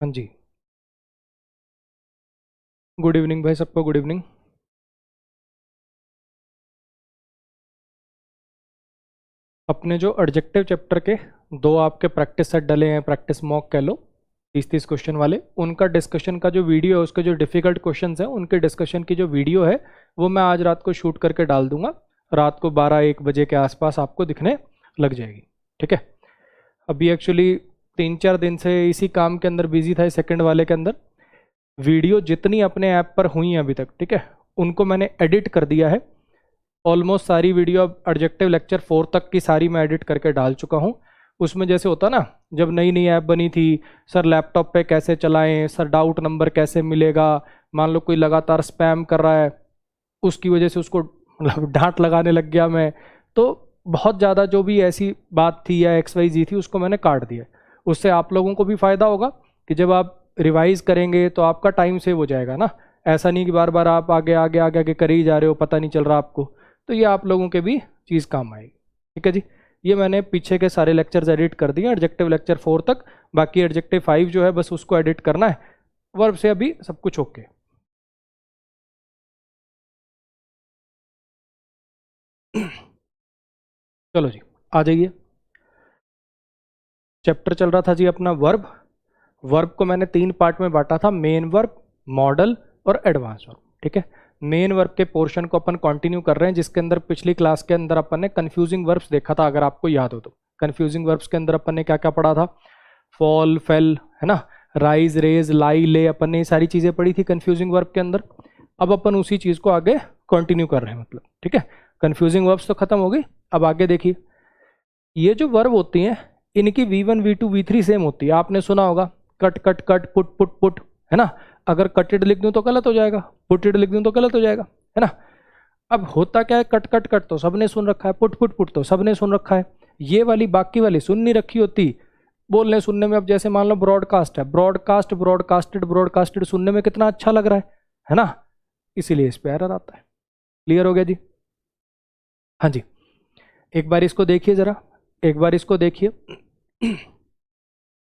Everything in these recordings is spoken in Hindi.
हाँ जी, गुड इवनिंग भाई सबको, गुड इवनिंग। अपने जो एडजेक्टिव चैप्टर के दो आपके प्रैक्टिस सेट डले हैं, प्रैक्टिस मॉक कह लो, 30-30 क्वेश्चन वाले, उनका डिस्कशन का जो वीडियो है, उसके जो डिफ़िकल्ट क्वेश्चंस हैं उनके डिस्कशन की जो वीडियो है वो मैं आज रात को शूट करके डाल दूंगा। रात को 12-1 बजे के आसपास आपको दिखने लग जाएगी, ठीक है। अभी एक्चुअली 3-4 दिन से इसी काम के अंदर बिजी था, सेकंड वाले के अंदर। वीडियो जितनी अपने ऐप पर हुई हैं अभी तक, ठीक है, उनको मैंने एडिट कर दिया है। ऑलमोस्ट सारी वीडियो अब एडजेक्टिव लेक्चर 4 तक की सारी मैं एडिट करके डाल चुका हूँ। उसमें जैसे होता ना, जब नई नई ऐप बनी थी, सर लैपटॉप पे कैसे चलाएं, सर डाउट नंबर कैसे मिलेगा, मान लो कोई लगातार स्पैम कर रहा है, उसकी वजह से उसको मतलब डांट लगाने लग गया मैं, तो बहुत ज़्यादा जो भी ऐसी बात थी या XYZ थी उसको मैंने काट दिया। उससे आप लोगों को भी फ़ायदा होगा कि जब आप रिवाइज करेंगे तो आपका टाइम सेव हो जाएगा ना। ऐसा नहीं कि बार बार आप आगे आगे आगे आगे कर ही जा रहे हो, पता नहीं चल रहा आपको, तो ये आप लोगों के भी चीज़ काम आएगी, ठीक है जी। ये मैंने पीछे के सारे लेक्चर्स एडिट कर दिए, एडजेक्टिव लेक्चर 4 तक। बाकी एडजेक्टिव 5 जो है बस उसको एडिट करना है। वर्ब से अभी सब कुछ ओके। चलो जी, आ जाइए। चैप्टर चल रहा था जी अपना वर्ब। वर्ब को मैंने 3 पार्ट में बांटा था, मेन वर्ब, मॉडल और एडवांस वर्ब, ठीक है। मेन वर्ब के पोर्शन को अपन कंटिन्यू कर रहे हैं, जिसके अंदर पिछली क्लास के अंदर अपन ने कंफ्यूजिंग वर्ब्स देखा था, अगर आपको याद हो तो। कंफ्यूजिंग वर्ब्स के अंदर अपन ने क्या क्या पढ़ा था, फॉल, फेल, है ना, राइज, रेज, लाई, ले, अपन ने ये सारी चीज़ें पढ़ी थी कंफ्यूजिंग वर्ब के अंदर। अब अपन उसी चीज़ को आगे कंटिन्यू कर रहे हैं, मतलब, ठीक है। कंफ्यूजिंग वर्ब्स तो खत्म हो गई। अब आगे देखिए, ये जो वर्ब होती हैं इनकी V1 V2 V3 सेम होती है। आपने सुना होगा cut cut cut, put put put, है ना। अगर कटेड लिख दूं तो गलत हो जाएगा, पुटेड लिख दूं तो गलत हो जाएगा, है ना। अब होता क्या है, कट कट कट तो सबने सुन रखा है, पुट पुट पुट तो सबने सुन रखा है, ये वाली बाकी वाली सुन नहीं रखी होती। बोलने सुनने में, अब जैसे मान लो ब्रॉडकास्ट है, ब्रॉडकास्ट, ब्रॉडकास्टेड, ब्रॉडकास्टेड, सुनने में कितना अच्छा लग रहा है ना, इसीलिए इस पे एरर आता है। क्लियर हो गया जी। हाँ जी, एक बार इसको देखिए जरा, एक बार इसको देखिए।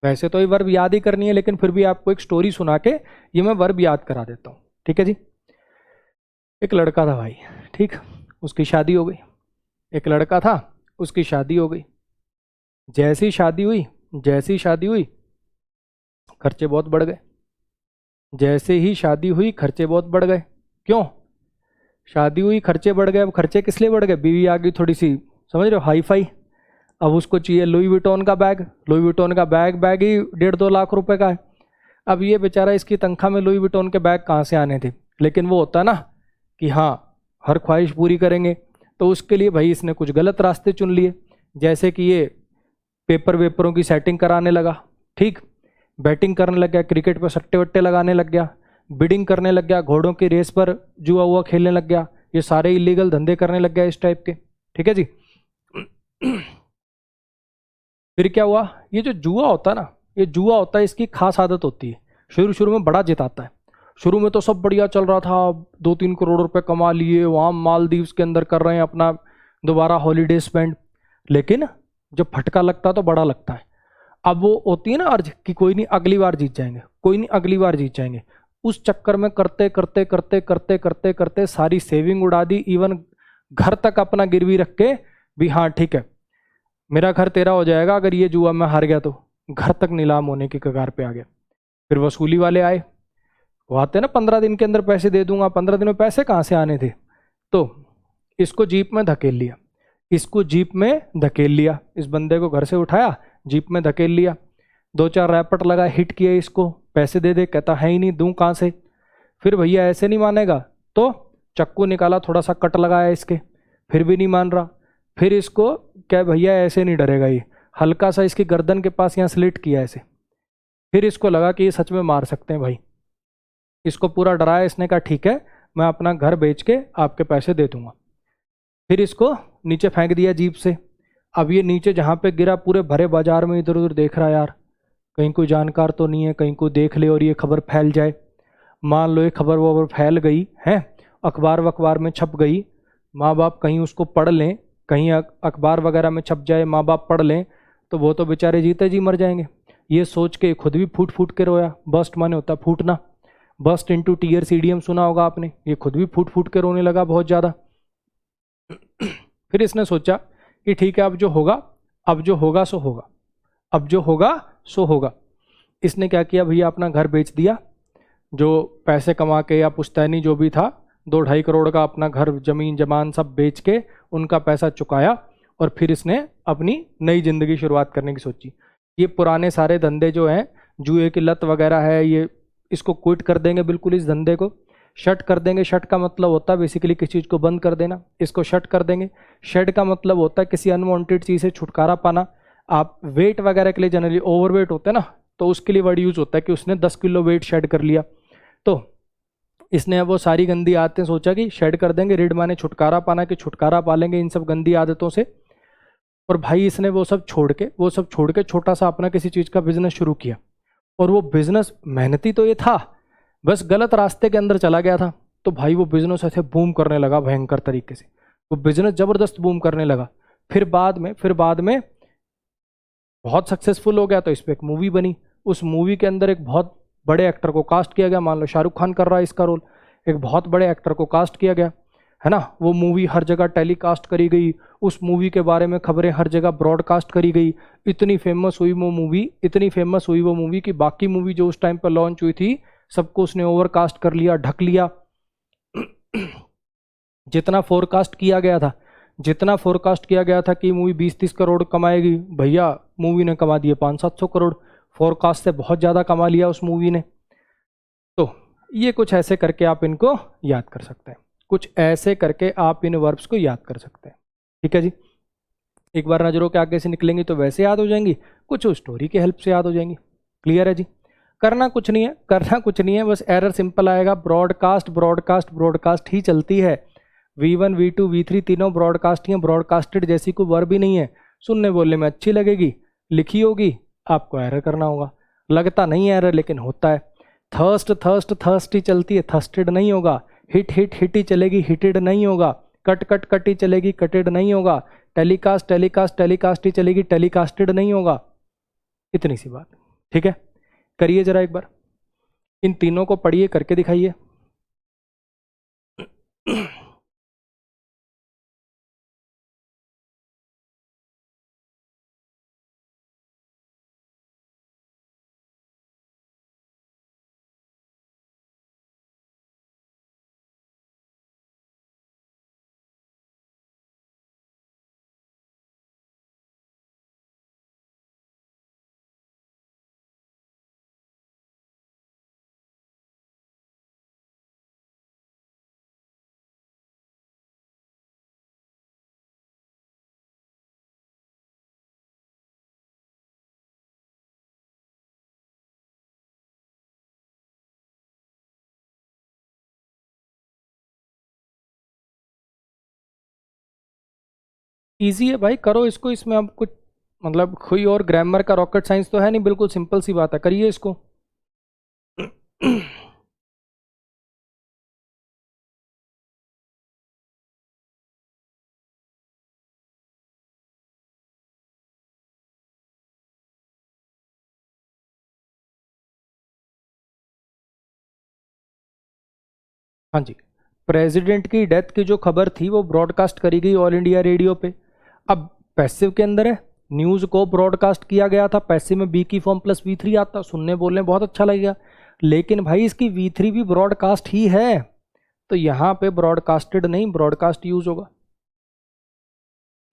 वैसे तो ये वर्ब याद ही करनी है, लेकिन फिर भी आपको एक स्टोरी सुना के ये मैं वर्ब याद करा देता हूँ, ठीक है जी। एक लड़का था भाई, ठीक, उसकी शादी हो गई। एक लड़का था, उसकी शादी हो गई। जैसी शादी हुई, जैसी शादी हुई, खर्चे बहुत बढ़ गए। जैसे ही शादी हुई खर्चे बहुत बढ़ गए। क्यों? शादी हुई, खर्चे बढ़ गए। अब खर्चे किस लिए बढ़ गए? बीवी आ गई थोड़ी सी, समझ रहे हो, हाई फाई। अब उसको चाहिए लुई विटॉन का बैग। लुई विटॉन का बैग, बैग ही 1.5-2 लाख रुपए का है। अब ये बेचारा, इसकी तनख्वाह में लुई विटॉन के बैग कहाँ से आने थे? लेकिन वो होता ना कि हाँ, हर ख्वाहिश पूरी करेंगे, तो उसके लिए भाई इसने कुछ गलत रास्ते चुन लिए। जैसे कि ये पेपर वेपरों की सेटिंग कराने लगा, ठीक, बैटिंग करने लग गया, क्रिकेट पर सट्टे वट्टे लगाने लग गया, बिडिंग करने लग गया, घोड़ों की रेस पर जुआ हुआ खेलने लग गया। ये सारे इलीगल धंधे करने लग गया इस टाइप के, ठीक है जी। फिर क्या हुआ, ये जो जुआ होता है ना, ये जुआ होता है, इसकी खास आदत होती है, शुरू शुरू में बड़ा जिताता है। शुरू में तो सब बढ़िया चल रहा था, 2-3 करोड़ रुपए कमा लिए, वहाँ मालदीव्स के अंदर कर रहे हैं अपना दोबारा हॉलीडे स्पेंड। लेकिन जब फटका लगता है तो बड़ा लगता है। अब वो होती है ना अर्ज कि कोई नहीं अगली बार जीत जाएंगे, कोई नहीं अगली बार जीत जाएंगे। उस चक्कर में करते करते करते करते करते करते सारी सेविंग उड़ा दी, इवन घर तक अपना गिरवी रख के भी, हाँ ठीक है मेरा घर तेरा हो जाएगा अगर ये जुआ मैं हार गया तो। घर तक नीलाम होने की कगार पे आ गया। फिर वसूली वाले आए, वो आते ना 15 दिन के अंदर पैसे दे दूंगा। 15 दिन में पैसे कहाँ से आने थे? तो इसको जीप में धकेल लिया, इसको जीप में धकेल लिया, इस बंदे को घर से उठाया, जीप में धकेल लिया, 2-4 रैपट लगा, हिट किया इसको, पैसे दे दे, कहता है ही नहीं, दूं कहाँ से। फिर भैया ऐसे नहीं मानेगा तो चक्कू निकाला, थोड़ा सा कट लगाया इसके, फिर भी नहीं मान रहा। फिर इसको क्या, भैया ऐसे नहीं डरेगा ये, हल्का सा इसकी गर्दन के पास यहाँ स्लिट किया ऐसे। फिर इसको लगा कि ये सच में मार सकते हैं भाई, इसको पूरा डराया। इसने कहा ठीक है मैं अपना घर बेच के आपके पैसे दे दूंगा। फिर इसको नीचे फेंक दिया जीप से। अब ये नीचे जहाँ पे गिरा, पूरे भरे बाजार में इधर उधर देख रहा है, यार कहीं कोई जानकार तो नहीं है, कहीं कोई देख ले और ये खबर फैल जाए। मान लो ये खबर वो फैल गई है, अखबार वखबार में छप गई, माँ बाप कहीं उसको पढ़ लें, कहीं अखबार वगैरह में छप जाए, माँ बाप पढ़ लें, तो वो तो बेचारे जीते जी मर जाएंगे। ये सोच के खुद भी फूट फूट के रोया। बस्ट माने होता है फूटना, बस्ट इनटू टीयर्स इडियम सुना होगा आपने। ये खुद भी फूट फूट के रोने लगा बहुत ज़्यादा। फिर इसने सोचा कि ठीक है, अब जो होगा, अब जो होगा सो होगा, अब जो होगा सो होगा। इसने क्या किया भैया, अपना घर बेच दिया, जो पैसे कमा के या पुश्तैनी जो भी था, 2-2.5 करोड़ का अपना घर, जमीन जमान सब बेच के उनका पैसा चुकाया, और फिर इसने अपनी नई जिंदगी शुरुआत करने की सोची। ये पुराने सारे धंधे जो हैं, जुए की लत वगैरह है, ये इसको क्विट कर देंगे बिल्कुल, इस धंधे को शट कर देंगे। शट का मतलब होता है बेसिकली किसी चीज़ को बंद कर देना, इसको शट कर देंगे। शेड का मतलब होता है किसी अनवांटेड चीज़ से छुटकारा पाना। आप वेट वगैरह के लिए जनरली ओवरवेट होते हैं ना, तो उसके लिए वर्ड यूज होता है कि उसने 10 किलो वेट शेड कर लिया। तो इसने अब वो सारी गंदी आदतें सोचा कि शेड कर देंगे, रिड माने छुटकारा पाना, कि छुटकारा पा लेंगे इन सब गंदी आदतों से। और भाई इसने वो सब छोड़ के छोटा सा अपना किसी चीज़ का बिजनेस शुरू किया। और वो बिजनेस मेहनती तो ये था, बस गलत रास्ते के अंदर चला गया था। तो भाई वो बिजनेस ऐसे बूम करने लगा भयंकर तरीके से, वो बिजनेस जबरदस्त बूम करने लगा। फिर बाद में बहुत सक्सेसफुल हो गया, तो इस पर एक मूवी बनी। उस मूवी के अंदर एक बहुत बड़े एक्टर को कास्ट किया गया, मान लो शाहरुख खान कर रहा है इसका रोल, एक बहुत बड़े एक्टर को कास्ट किया गया, है ना। वो मूवी हर जगह टेलीकास्ट करी गई, उस मूवी के बारे में खबरें हर जगह ब्रॉडकास्ट करी गई। इतनी फेमस हुई वो मूवी, इतनी फेमस हुई वो मूवी कि बाकी मूवी जो उस टाइम पर लॉन्च हुई थी, सबको उसने ओवरकास्ट कर लिया, ढक लिया। जितना फोरकास्ट किया गया था, जितना फोरकास्ट किया गया था कि मूवी 20-30 करोड़ कमाएगी, भैया मूवी ने कमा दिए 500-700 करोड़। फोरकास्ट से बहुत ज़्यादा कमा लिया उस मूवी ने। तो ये कुछ ऐसे करके आप इनको याद कर सकते हैं, कुछ ऐसे करके आप इन वर्ब्स को याद कर सकते हैं। ठीक है जी, एक बार नजरों के आगे से निकलेंगी तो वैसे याद हो जाएंगी, कुछ स्टोरी की हेल्प से याद हो जाएंगी। क्लियर है जी। करना कुछ नहीं है, करना कुछ नहीं है, बस एरर सिंपल आएगा, ब्रॉडकास्ट ब्रॉडकास्ट ब्रॉडकास्ट ही चलती है। V1 V2 V3 तीनों ब्रॉडकास्ट ही हैं, ब्रॉडकास्टेड जैसी कोई वर्ब ही नहीं है। सुनने बोलने में अच्छी लगेगी, लिखी होगी, आपको एरर करना होगा। लगता नहीं है एरर, लेकिन होता है। थर्स्ट थर्स्ट थर्स्ट ही चलती है, थर्स्टेड नहीं होगा। हिट हिट हिट ही चलेगी, हिटेड नहीं होगा। कट कट कट ही चलेगी, कटेड नहीं होगा। टेलीकास्ट टेलीकास्ट टेलीकास्ट ही चलेगी, टेलीकास्टेड नहीं होगा। इतनी सी बात। ठीक है, करिए जरा एक बार, इन तीनों को पढ़िए, करके दिखाइए। इजी है भाई, करो इसको, इसमें अब कुछ मतलब कोई और ग्रामर का रॉकेट साइंस तो है नहीं, बिल्कुल सिंपल सी बात है, करिए इसको। हाँ जी, प्रेसिडेंट की डेथ की जो खबर थी वो ब्रॉडकास्ट करी गई ऑल इंडिया रेडियो पे। अब पैसिव के अंदर है, न्यूज़ को ब्रॉडकास्ट किया गया था, पैसिव में बी की फॉर्म प्लस V3 आता, सुनने बोलने बहुत अच्छा लगेगा, लेकिन भाई इसकी V3 भी ब्रॉडकास्ट ही है, तो यहाँ पे ब्रॉडकास्टेड नहीं, ब्रॉडकास्ट यूज होगा।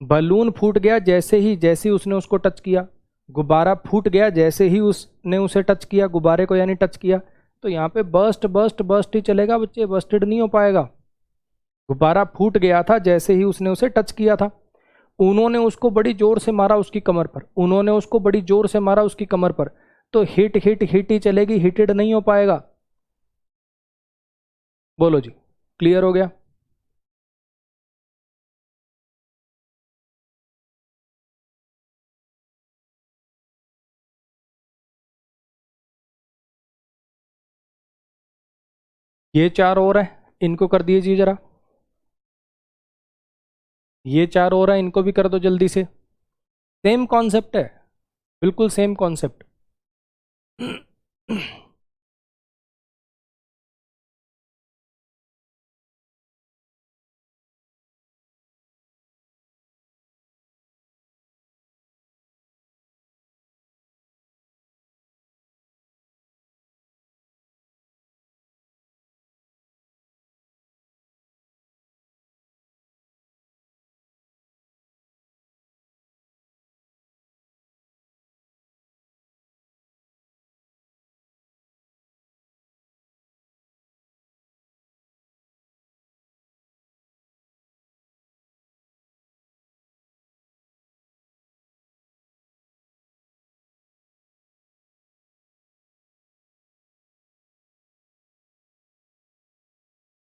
बलून फूट गया जैसे ही उसने उसको टच किया, गुब्बारा फूट गया जैसे ही उसने उसे टच किया, गुब्बारे को यानी टच किया, तो यहाँ पे बस्ट बस्ट बस्ट ही चलेगा बच्चे, बस्टेड नहीं हो पाएगा। गुब्बारा फूट गया था जैसे ही उसने उसे टच किया था। उन्होंने उसको बड़ी जोर से मारा उसकी कमर पर, उन्होंने उसको बड़ी जोर से मारा उसकी कमर पर, तो हिट हिट हिट ही चलेगी, हिटेड नहीं हो पाएगा। बोलो जी, क्लियर हो गया। ये चार और हैं, इनको कर दीजिए जरा। ये 4 और हैं, इनको भी कर दो जल्दी से। सेम कॉन्सेप्ट है, बिल्कुल सेम कॉन्सेप्ट।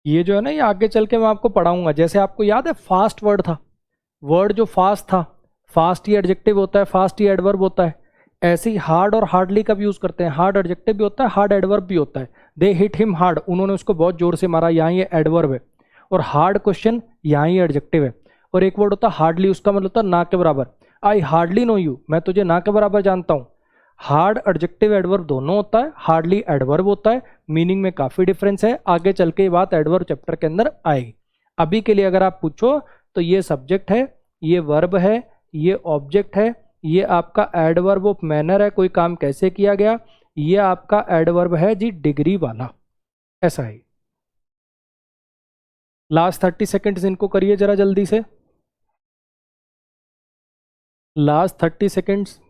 ये जो है ना, ये आगे चल के मैं आपको पढ़ाऊंगा। जैसे आपको याद है फास्ट वर्ड था, वर्ड जो फास्ट था, फास्ट ही एडजेक्टिव होता है, फास्ट ही एडवर्ब होता है। ऐसे ही हार्ड और हार्डली कब यूज करते हैं, हार्ड एडजेक्टिव भी होता है, हार्ड एडवर्ब भी होता है। दे हिट हिम हार्ड, उन्होंने उसको बहुत जोर से मारा, यहाँ ये एडवर्ब है। और हार्ड क्वेश्चन, यहाँ ही एडजेक्टिव है। और एक वर्ड होता है हार्डली, उसका मतलब होता है ना के बराबर। आई हार्डली नो यू, मैं तुझे ना के बराबर जानता हूँ। हार्ड एडजेक्टिव एडवर्ब दोनों होता है, हार्डली एडवर्ब होता है। मीनिंग में काफी डिफरेंस है, आगे चल के ये बात एडवर्ब चैप्टर के अंदर आएगी। अभी के लिए अगर आप पूछो तो ये सब्जेक्ट है, ये वर्ब है, ये ऑब्जेक्ट है, ये आपका एडवर्ब ऑफ मैनर है, कोई काम कैसे किया गया। ये आपका एडवर्ब है जी डिग्री वाला, ऐसा है। लास्ट 30 सेकेंड्स इनको करिए जरा जल्दी से, लास्ट 30 सेकेंड्स।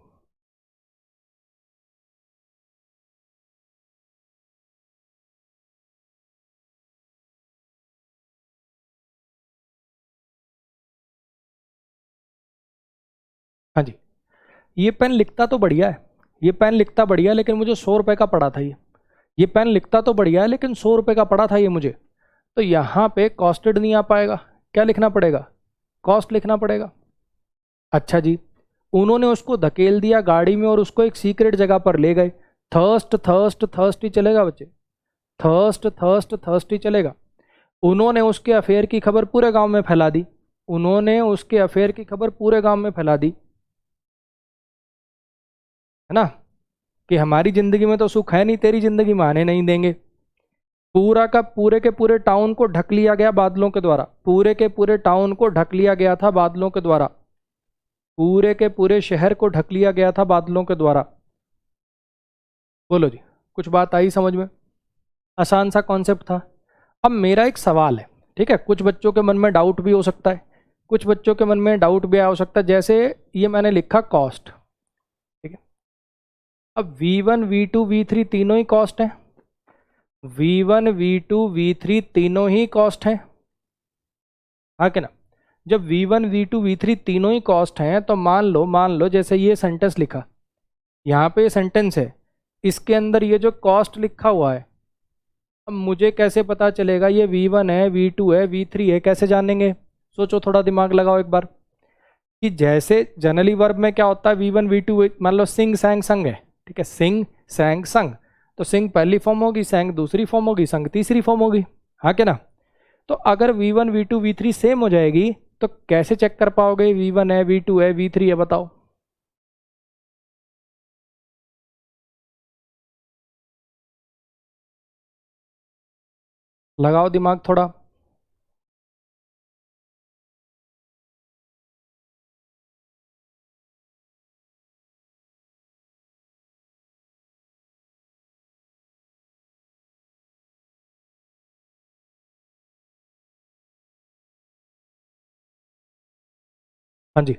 हाँ जी, ये पेन लिखता तो बढ़िया है, ये पेन लिखता बढ़िया है, लेकिन मुझे 100 रुपए का पड़ा था ये पेन लिखता तो बढ़िया है, लेकिन 100 रुपए का पड़ा था ये मुझे। तो यहाँ पे कॉस्टेड नहीं आ पाएगा, क्या लिखना पड़ेगा, कॉस्ट लिखना पड़ेगा। अच्छा जी, उन्होंने उसको धकेल दिया गाड़ी में और उसको एक सीक्रेट जगह पर ले गए। थर्स्ट थर्स्ट थर्स्ट ही चलेगा बच्चे, थर्स्ट थर्स्ट थर्स्ट ही चलेगा। उन्होंने उसके अफेयर की खबर पूरे गांव में फैला दी, उन्होंने उसके अफेयर की खबर पूरे गांव में फैला दी, है ना, कि हमारी जिंदगी में तो सुख है नहीं, तेरी जिंदगी में आने नहीं देंगे। पूरा का पूरे के पूरे टाउन को ढक लिया गया बादलों के द्वारा, पूरे के पूरे टाउन को ढक लिया गया था बादलों के द्वारा, पूरे के पूरे शहर को ढक लिया गया था बादलों के द्वारा। बोलो जी, कुछ बात आई समझ में, आसान सा कॉन्सेप्ट था। अब मेरा एक सवाल है, ठीक है, कुछ बच्चों के मन में डाउट भी हो सकता है, कुछ बच्चों के मन में डाउट भी आ सकता है। जैसे ये मैंने लिखा कॉस्ट, ठीक है, अब V1 V2 V3 तीनों ही कॉस्ट है, V1 V2 V3 तीनों ही कॉस्ट है, हाँ कि ना। जब V1 V2 V3 तीनों ही कॉस्ट हैं तो मान लो जैसे ये सेंटेंस लिखा, यहाँ पे ये सेंटेंस है, इसके अंदर ये जो कॉस्ट लिखा हुआ है, अब मुझे कैसे पता चलेगा ये V1 है, V2 है, V3 है, कैसे जानेंगे। सोचो, थोड़ा दिमाग लगाओ एक बार, कि जैसे जनरली वर्ब में क्या होता है, V1 V2, मान लो सिंग सैंग संग है, ठीक है, सिंग सैंग संग, तो सिंग पहली फॉर्म होगी, सैंग दूसरी फॉर्म होगी, संग तीसरी फॉर्म होगी, हाँ क्या ना। तो अगर V1 V2 V3 सेम हो जाएगी तो कैसे चेक कर पाओगे V1 है, V2 है, V3 है, बताओ। लगाओ दिमाग थोड़ा। हाँ जी,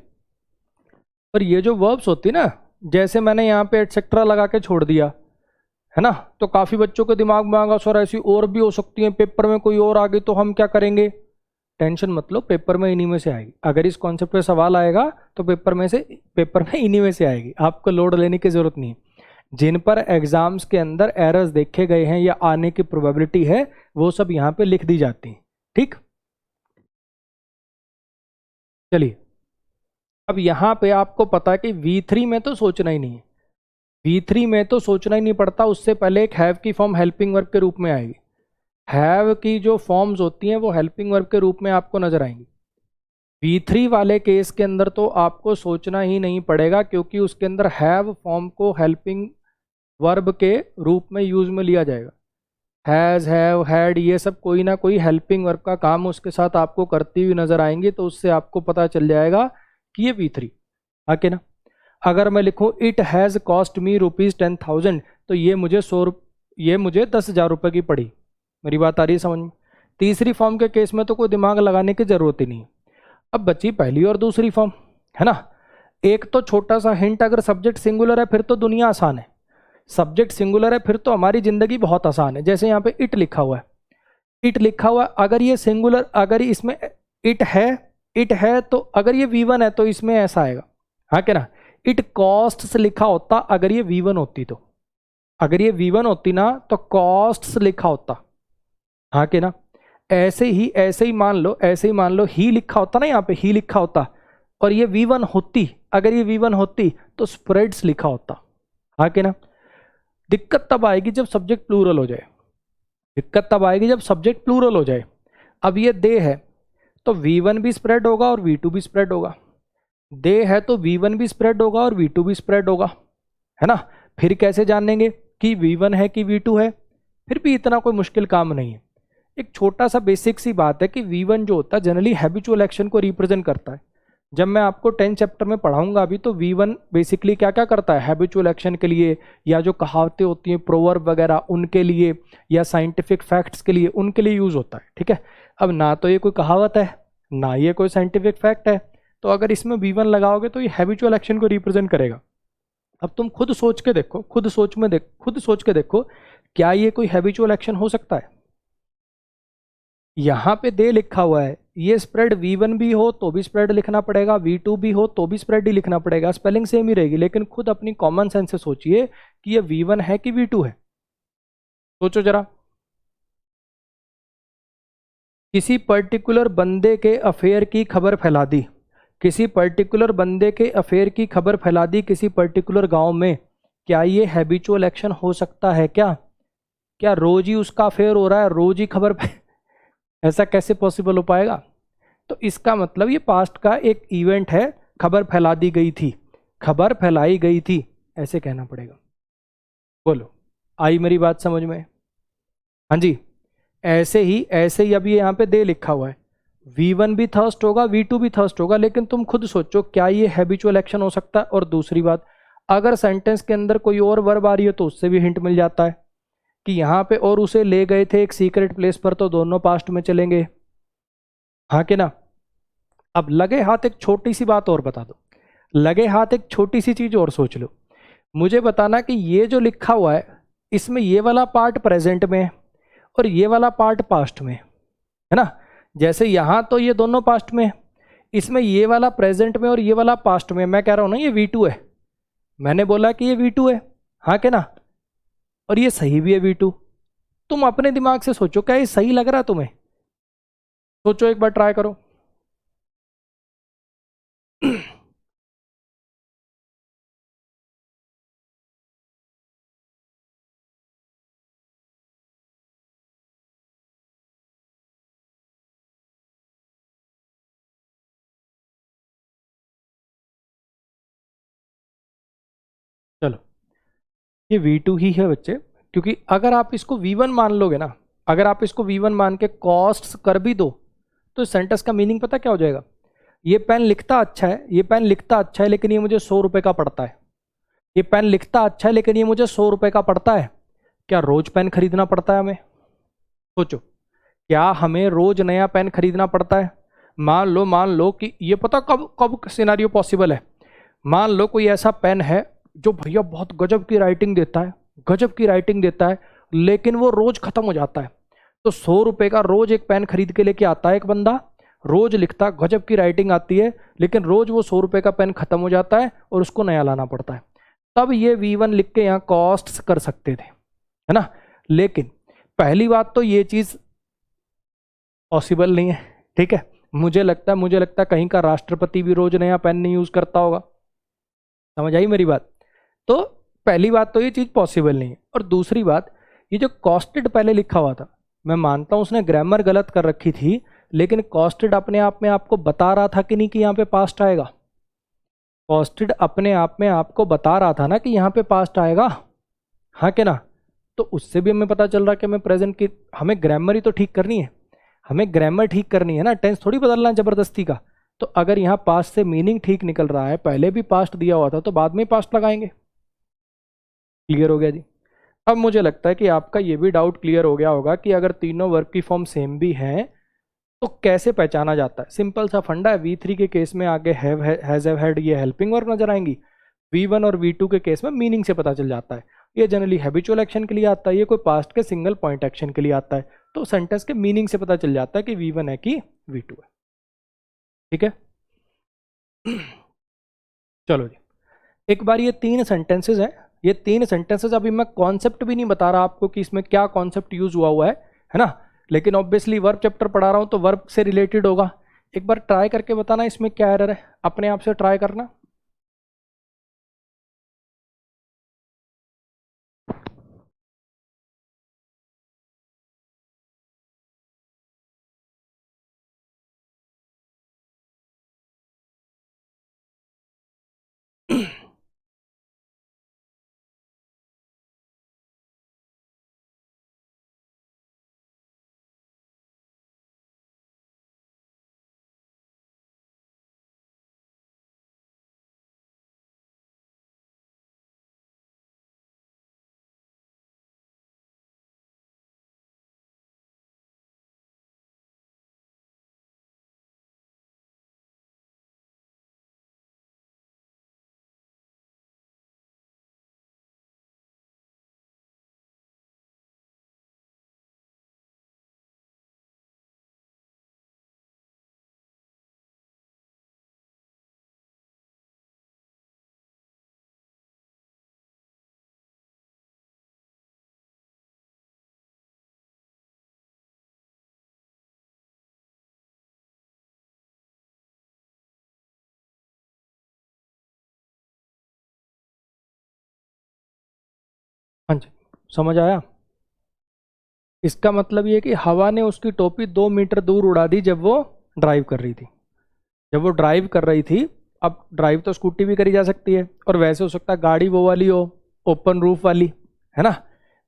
पर ये जो वर्ब्स होती है ना, जैसे मैंने यहाँ पे एटसेट्रा लगा के छोड़ दिया, है ना, तो काफी बच्चों के दिमाग में आगा सर ऐसी और भी हो सकती है, पेपर में कोई और आ गई तो हम क्या करेंगे। टेंशन मत लो, पेपर में इन्हीं में से आएगी, अगर इस कॉन्सेप्ट पे सवाल आएगा तो पेपर में इन्हीं में से आएगी, आपको लोड लेने की जरूरत नहीं है। जिन पर एग्जाम्स के अंदर एरर्स देखे गए हैं या आने की प्रोबेबिलिटी है, वो सब यहाँ पे लिख दी जाती है, ठीक। चलिए, अब यहाँ पे आपको पता है कि V3 में तो सोचना ही नहीं है, V3 में तो सोचना ही नहीं पड़ता, उससे पहले एक हैव की फॉर्म हेल्पिंग वर्ब के रूप में आएगी। हैव की जो फॉर्म्स होती हैं वो हेल्पिंग वर्ब के रूप में आपको नजर आएंगी। V3 वाले केस के अंदर तो आपको सोचना ही नहीं पड़ेगा, क्योंकि उसके अंदर हैव फॉर्म को हेल्पिंग वर्ब के रूप में यूज में लिया जाएगा। हैज, हैव, हैड, ये सब कोई ना कोई हेल्पिंग वर्ब का काम उसके साथ आपको करती हुई नजर आएंगी, तो उससे आपको पता चल जाएगा कि ये V3 आके ना। अगर मैं लिखूं इट हैज़ कॉस्ट मी ₹10,000, तो ये मुझे 10,000 रुपये की पड़ी। मेरी बात आ रही है समझ में? तीसरी फॉर्म के केस में तो कोई दिमाग लगाने की जरूरत ही नहीं। अब बची पहली और दूसरी फॉर्म, है ना। एक तो छोटा सा हिंट, अगर सब्जेक्ट सिंगुलर है फिर तो दुनिया आसान है। सब्जेक्ट सिंगुलर है फिर तो हमारी जिंदगी बहुत आसान है। जैसे यहाँ पे इट लिखा हुआ है, इट लिखा हुआ है, अगर ये सिंगुलर, अगर इसमें इट है तो अगर ये V1 है तो इसमें ऐसा आएगा, हाँ क्या ना। इट कॉस्ट्स लिखा होता अगर ये V1 होती, तो अगर ये V1 होती ना तो कॉस्ट्स लिखा होता, हाँ कि ना। ऐसे ही मान लो ही लिखा होता ना, यहाँ पे ही लिखा होता और ये V1 होती, अगर ये V1 होती तो स्प्रेड्स लिखा होता, हाँ कि ना। दिक्कत तब आएगी जब सब्जेक्ट प्लूरल हो जाए, अब ये दे है तो V1 भी स्प्रेड होगा और V2 भी स्प्रेड होगा। दे है तो V1 भी स्प्रेड होगा और V2 भी स्प्रेड होगा, है ना। फिर कैसे जानेंगे कि V1 है कि V2 है? फिर भी इतना कोई मुश्किल काम नहीं है। एक छोटा सा बेसिक सी बात है कि V1 जो होता है जनरली हैबिचुअल एक्शन को रिप्रेजेंट करता है। जब मैं आपको 10 चैप्टर में पढ़ाऊंगा अभी, तो V1 बेसिकली क्या क्या करता है हैबिचुअल एक्शन के लिए, या जो कहावतें होती हैं प्रोवर्ब वगैरह उनके लिए, या साइंटिफिक फैक्ट्स के लिए, उनके लिए यूज होता है, ठीक है। अब ना तो ये कोई कहावत है ना ये कोई साइंटिफिक फैक्ट है, तो अगर इसमें V1 लगाओगे तो ये हैबिचुअल एक्शन को रिप्रेजेंट करेगा। अब तुम खुद सोच के देखो क्या ये कोई हैबिचुअल एक्शन हो सकता है? यहाँ पे दे लिखा हुआ है, ये स्प्रेड V1 भी हो तो भी स्प्रेड लिखना पड़ेगा, V2 भी हो तो भी स्प्रेड ही लिखना पड़ेगा, स्पेलिंग सेम ही रहेगी। लेकिन खुद अपनी कॉमन सेंस से सोचिए कि ये V1 है कि V2 है। सोचो जरा। किसी पर्टिकुलर बंदे के अफेयर की खबर फैला दी, किसी पर्टिकुलर गांव में, क्या ये हैबिचुअल एक्शन हो सकता है? क्या रोज ही उसका अफेयर हो रहा है, रोज ही खबर ऐसा कैसे पॉसिबल हो पाएगा? तो इसका मतलब ये पास्ट का एक इवेंट है, खबर फैलाई गई थी, ऐसे कहना पड़ेगा। बोलो, आई मेरी बात समझ में? हाँ जी। ऐसे ही अभी यहाँ पे दे लिखा हुआ है, V1 भी थर्स्ट होगा, V2 भी थर्स्ट होगा, लेकिन तुम खुद सोचो क्या ये हैबिचुअल एक्शन हो सकता है? और दूसरी बात, अगर सेंटेंस के अंदर कोई और वर्ब आ रही है तो उससे भी हिंट मिल जाता है कि यहाँ पे और उसे ले गए थे एक सीक्रेट प्लेस पर, तो दोनों पास्ट में चलेंगे, हाँ कि ना। अब लगे हाथ एक छोटी सी बात और बता दो, लगे हाथ एक छोटी सी चीज और सोच लो। मुझे बताना कि ये जो लिखा हुआ है इसमें ये वाला पार्ट प्रेजेंट में है और ये वाला पार्ट पास्ट में है ना। जैसे यहाँ तो ये दोनों पास्ट में है, इसमें ये वाला प्रेजेंट में और ये वाला पास्ट में। मैं कह रहा हूँ ना ये V2 है, मैंने बोला कि ये V2 है, हाँ कि ना। और ये सही भी है V2। तुम अपने दिमाग से सोचो क्या ये सही लग रहा है तुम्हें? सोचो एक बार, ट्राई करो। चलो, ये V2 ही है बच्चे, क्योंकि अगर आप इसको V1 मान लोगे ना, अगर आप इसको V1 मान के कॉस्ट कर भी दो तो सेंटेंस का मीनिंग पता क्या हो जाएगा? ये पेन लिखता अच्छा है लेकिन ये मुझे 100 रुपए का पड़ता है। ये पेन लिखता अच्छा है लेकिन ये मुझे 100 रुपए का पड़ता है। क्या रोज पेन खरीदना पड़ता है हमें? सोचो, क्या हमें रोज नया पेन खरीदना पड़ता है? मान लो कि ये पता कब कब सिनेरियो पॉसिबल है। मान लो कोई ऐसा पेन है जो भैया बहुत गजब की राइटिंग देता है, लेकिन वो रोज खत्म हो जाता है। तो 100 रुपए का रोज एक पेन खरीद के लेके आता है एक बंदा, रोज लिखता, गजब की राइटिंग आती है, लेकिन रोज वो 100 रुपए का पेन खत्म हो जाता है और उसको नया लाना पड़ता है। तब ये V1 लिख के यहाँ कॉस्ट कर सकते थे, है ना। लेकिन पहली बात तो ये चीज पॉसिबल नहीं है, ठीक है। मुझे लगता है कहीं का राष्ट्रपति भी रोज नया पेन नहीं यूज करता होगा। समझ आई मेरी बात? तो पहली बात तो ये चीज पॉसिबल नहीं है। और दूसरी बात, ये जो कॉस्टेड पहले लिखा हुआ था, मैं मानता हूं उसने ग्रामर गलत कर रखी थी, लेकिन कॉस्टेड अपने आप में आपको बता रहा था कि नहीं कि यहाँ पे पास्ट आएगा? कॉस्टेड अपने आप में आपको बता रहा था ना कि यहाँ पे पास्ट आएगा, हाँ कि ना? तो उससे भी हमें पता चल रहा है कि हमें प्रेजेंट की, हमें ग्रामर ही तो ठीक करनी है, हमें ग्रामर ठीक करनी है ना, टेंस थोड़ी बदलना है जबरदस्ती का। तो अगर यहाँ पास्ट से मीनिंग ठीक निकल रहा है, पहले भी पास्ट दिया हुआ था तो बाद में पास्ट लगाएंगे। क्लियर हो गया जी? अब मुझे लगता है कि आपका ये भी डाउट क्लियर हो गया होगा कि अगर तीनों वर्ब की फॉर्म सेम भी हैं तो कैसे पहचाना जाता है। सिंपल सा फंडा है, V3 के केस में आगे हैव हैज हैव हैड ये हेल्पिंग वर्ब नजर आएंगी, V1 और V2 के केस में मीनिंग से पता चल जाता है। ये जनरली हैबिचुअल एक्शन के लिए आता है, ये कोई पास्ट के सिंगल पॉइंट एक्शन के लिए आता है। तो सेंटेंस के मीनिंग से पता चल जाता है कि V1 है कि V2 है। ठीक है, चलो जी, एक बार ये तीन सेंटेंसेस हैं, ये तीन सेंटेंसेस, अभी मैं कॉन्सेप्ट भी नहीं बता रहा आपको कि इसमें क्या कॉन्सेप्ट यूज हुआ है ना, लेकिन ऑब्वियसली वर्ब चैप्टर पढ़ा रहा हूं तो वर्ब से रिलेटेड होगा। एक बार ट्राई करके बताना इसमें क्या एरर है, अपने आप से ट्राई करना। हाँ जी, समझ आया? इसका मतलब ये कि हवा ने उसकी टोपी 2 मीटर दूर उड़ा दी जब वो ड्राइव कर रही थी। जब वो ड्राइव कर रही थी, अब ड्राइव तो स्कूटी भी करी जा सकती है, और वैसे हो सकता है गाड़ी वो वाली हो, ओपन रूफ वाली, है ना,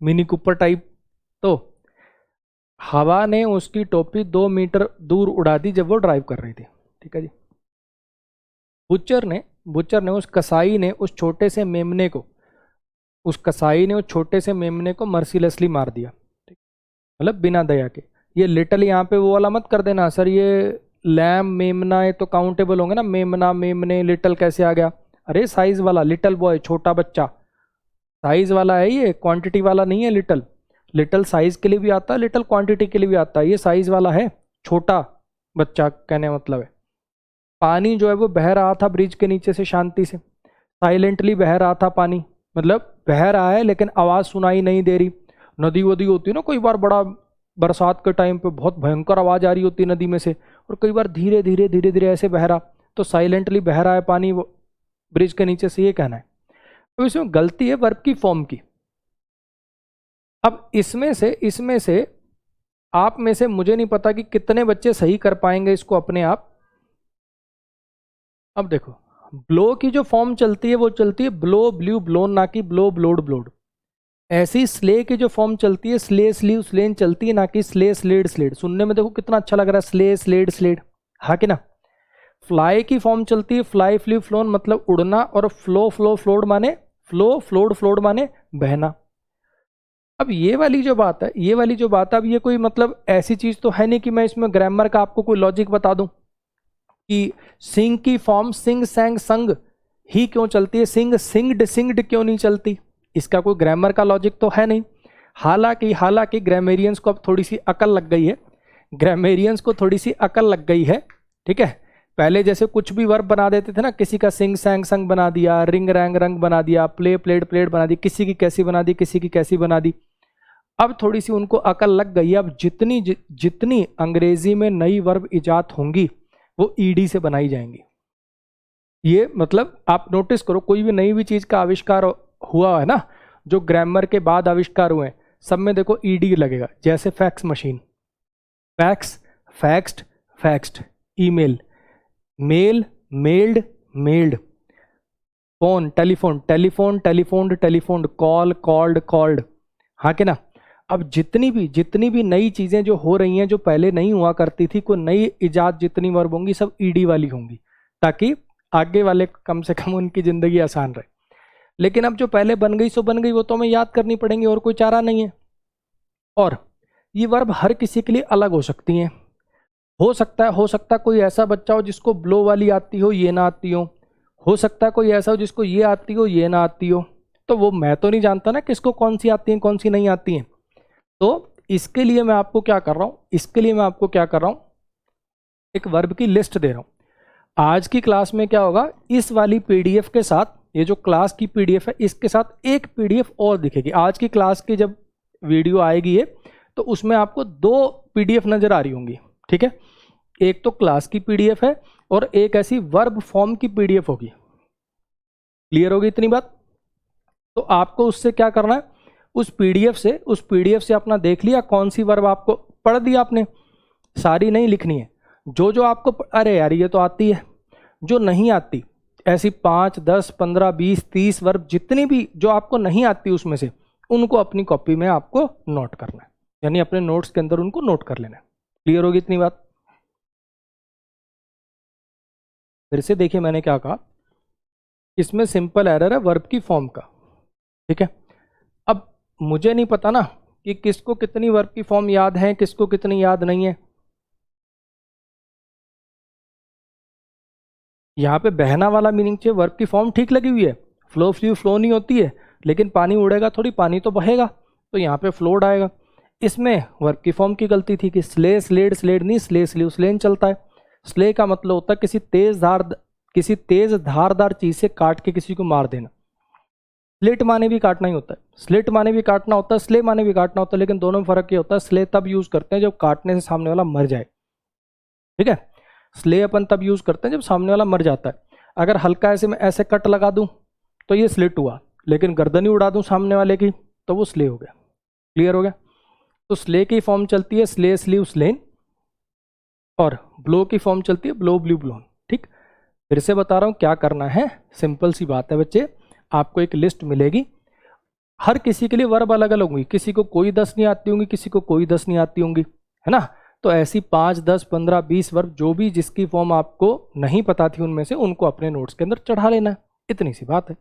मिनी कूपर टाइप। तो हवा ने उसकी टोपी 2 मीटर दूर उड़ा दी जब वो ड्राइव कर रही थी। ठीक है जी। बुचर ने उस कसाई ने उस छोटे से मेमने को, उस कसाई ने उस छोटे से मेमने को मर्सीलेसली मार दिया, मतलब बिना दया के। ये लिटल यहाँ पे वो वाला मत कर देना सर, ये लैम मेमना ये तो काउंटेबल होंगे ना, मेमना मेमने, लिटल कैसे आ गया? अरे साइज वाला, लिटल बॉय छोटा बच्चा, साइज वाला है ये, क्वांटिटी वाला नहीं है। लिटल लिटल साइज के लिए भी आता है, लिटल क्वांटिटी के लिए भी आता है, ये साइज वाला है, छोटा बच्चा कहने मतलब है। पानी जो है वो बह रहा था ब्रिज के नीचे से शांति से, साइलेंटली बह रहा था पानी, मतलब बह रहा है लेकिन आवाज सुनाई नहीं दे रही। नदी वदी होती है ना, कई बार बड़ा बरसात के टाइम पे बहुत भयंकर आवाज आ रही होती है नदी में से, और कई बार धीरे धीरे धीरे धीरे ऐसे बह रहा, तो साइलेंटली बह रहा है पानी वो ब्रिज के नीचे से, ये कहना है। तो इसमें गलती है वर्ब की फॉर्म की। अब इसमें से आप में से मुझे नहीं पता कि कितने बच्चे सही कर पाएंगे इसको अपने आप। अब देखो, ब्लो की जो फॉर्म चलती है वो चलती है ब्लो ब्ल्यू ब्लोन, ना कि ब्लो ब्लोड ब्लोड। ऐसी स्ले की जो फॉर्म चलती है स्ले स्लीव स्लेन चलती है, ना कि स्ले स्लेड स्लेड। सुनने में देखो कितना अच्छा लग रहा है, स्ले स्लेड स्लेड, हाँ कि ना। फ्लाई की फॉर्म चलती है फ्लाई फ्ली फ्लोन, मतलब उड़ना, और फ्लो फ्लो फ्लोड माने फ्लो, फ्लोड फ्लोड माने बहना। अब ये वाली जो बात है, ये वाली जो बात है, अब ये कोई मतलब ऐसी चीज तो है नहीं कि मैं इसमें ग्रामर का आपको कोई लॉजिक बता दूं कि सिंग की फॉर्म सिंग सैंग संग ही क्यों चलती है, सिंग सिंगड सिंगड क्यों नहीं चलती। इसका कोई ग्रामर का लॉजिक तो है नहीं। हालांकि ग्रामेरियंस को अब थोड़ी सी अकल लग गई है, ग्रामेरियंस को थोड़ी सी अकल लग गई है। ठीक है, पहले जैसे कुछ भी वर्ब बना देते थे ना, किसी का सिंग सैंग संग बना दिया, रिंग रैंग रंग बना दिया, प्ले प्लेड प्लेड बना दी, किसी की कैसी बना दी, किसी की कैसी बना दी। अब थोड़ी सी उनको अकल लग गई है। अब जितनी अंग्रेजी में नई वर्ब इजाद होंगी वो ईडी से बनाई जाएंगी। ये मतलब आप नोटिस करो, कोई भी नई भी चीज का आविष्कार हुआ है ना, जो ग्रामर के बाद आविष्कार हुए हैं, सब में देखो ईडी लगेगा। जैसे fax machine, fax, faxed, faxed, email, mail, mailed, mailed, phone, telephone, telephone, telephoned, telephoned, call, called, called. हाँ कि ना। अब जितनी भी नई चीजें जो हो रही हैं, जो पहले नहीं हुआ करती थी, कोई नई इजाद जितनी वर्ब होंगी सब ईडी वाली होंगी, ताकि आगे वाले कम से कम उनकी जिंदगी आसान रहे। लेकिन अब जो पहले बन गई सो बन गई, वो तो हमें याद करनी पड़ेंगी, और कोई चारा नहीं है। और ये वर्ब हर किसी के लिए अलग हो सकती हैं। हो सकता है कोई ऐसा बच्चा हो जिसको ब्लो वाली आती हो, ये ना आती हो सकता है कोई ऐसा हो जिसको ये आती हो, ये ना आती हो। तो वो मैं तो नहीं जानता ना किसको कौन सी आती है कौन सी नहीं आती है। तो इसके लिए मैं आपको क्या कर रहा हूं, एक वर्ब की लिस्ट दे रहा हूं। आज की क्लास में क्या होगा, इस वाली पीडीएफ के साथ, ये जो क्लास की पीडीएफ है इसके साथ एक पीडीएफ और दिखेगी। आज की क्लास की जब वीडियो आएगी ये, तो उसमें आपको दो पीडीएफ नजर आ रही होंगी। ठीक है, एक तो क्लास की पीडीएफ है और एक ऐसी वर्ब फॉर्म की पीडीएफ होगी। क्लियर होगी इतनी बात। तो आपको उससे क्या करना है, उस पीडीएफ से अपना देख लिया कौन सी वर्ब आपको पढ़ दी आपने, सारी नहीं लिखनी है। जो आपको अरे यार ये तो आती है, जो नहीं आती, ऐसी 5, 10, 15, 20, 30 वर्ब जितनी भी जो आपको नहीं आती उसमें से, उनको अपनी कॉपी में आपको नोट करना है, यानी अपने नोट्स के अंदर उनको नोट कर लेना है। क्लियर होगी इतनी बात। फिर से देखिए मैंने क्या कहा, इसमें सिंपल एरर है वर्ब की फॉर्म का। ठीक है, अब मुझे नहीं पता ना कि किसको कितनी वर्ब की फॉर्म याद है, किसको कितनी याद नहीं है। यहाँ पे बहना वाला मीनिंग चाहिए, वर्ब की फॉर्म ठीक लगी हुई है, फ्लो फ्लू फ्लो नहीं होती है, लेकिन पानी उड़ेगा थोड़ी, पानी तो बहेगा, तो यहाँ पे फ्लोड आएगा। इसमें वर्ब की फॉर्म की गलती थी कि स्ले स्लेड स्लेड नहीं, स्ले स्लीव स्लेन चलता है। स्ले का मतलब होता है किसी तेज धारदार चीज से काट के किसी को मार देना। स्लिट माने भी काटना ही होता है, स्लिट माने भी काटना होता है, स्ले माने भी काटना होता है, लेकिन दोनों में फर्क ये होता है, स्ले तब यूज करते हैं जब काटने से सामने वाला मर जाए। ठीक है, स्ले अपन तब यूज करते हैं जब सामने वाला मर जाता है। अगर हल्का ऐसे में ऐसे कट लगा दूं तो ये स्लिट हुआ, लेकिन गर्दन ही उड़ा दूं सामने वाले की तो वो स्ले हो गया। क्लियर हो गया। तो स्ले की फॉर्म चलती है स्ले स्लीव स्लेन, और ब्लो की फॉर्म चलती है ब्लो ब्लू ब्लोन। ठीक, फिर से बता रहा हूं क्या करना है, सिंपल सी बात है बच्चे। आपको एक लिस्ट मिलेगी, हर किसी के लिए वर्ब अलग अलग होंगी, किसी को कोई 10 नहीं आती होंगी, किसी को कोई 10 नहीं आती होंगी, है ना। तो ऐसी 5, 10, 15, 20 वर्ब जो भी जिसकी फॉर्म आपको नहीं पता थी उनमें से, उनको अपने नोट्स के अंदर चढ़ा लेना है। इतनी सी बात है।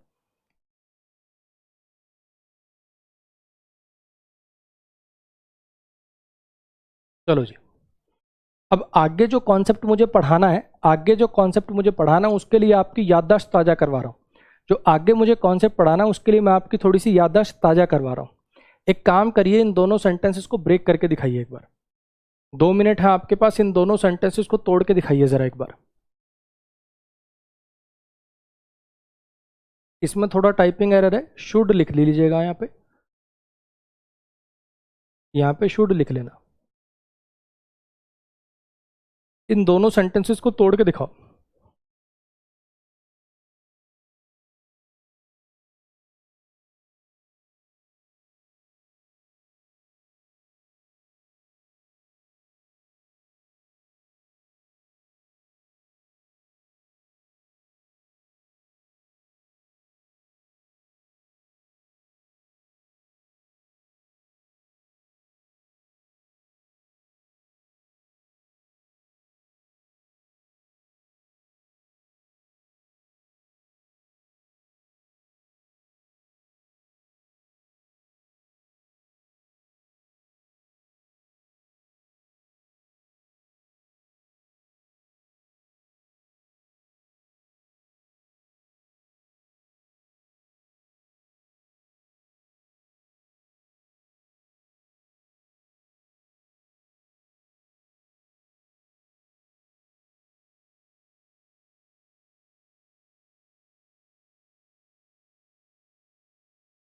चलो जी, अब आगे जो कॉन्सेप्ट मुझे पढ़ाना है उसके लिए आपकी याददाश्त ताजा करवा रहा हूँ। जो आगे मुझे कॉन्सेप्ट पढ़ाना है उसके लिए मैं आपकी थोड़ी सी याददाश्त ताजा करवा रहा हूँ। एक काम करिए, इन दोनों सेंटेंसेस को ब्रेक करके दिखाइए एक बार। 2 मिनट है आपके पास, इन दोनों सेंटेंसेस को तोड़ के दिखाइए जरा एक बार। इसमें थोड़ा टाइपिंग एरर है, शुड लिख लीजिएगा यहाँ पे, शुड लिख लेना। इन दोनों सेंटेंसेस को तोड़ के दिखाओ।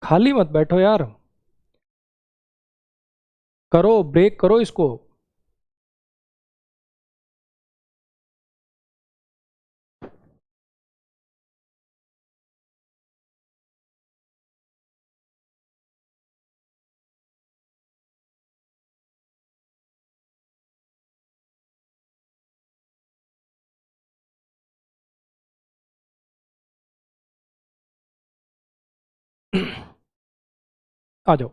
खाली मत बैठो यार, करो ब्रेक करो इसको। आ जाओ,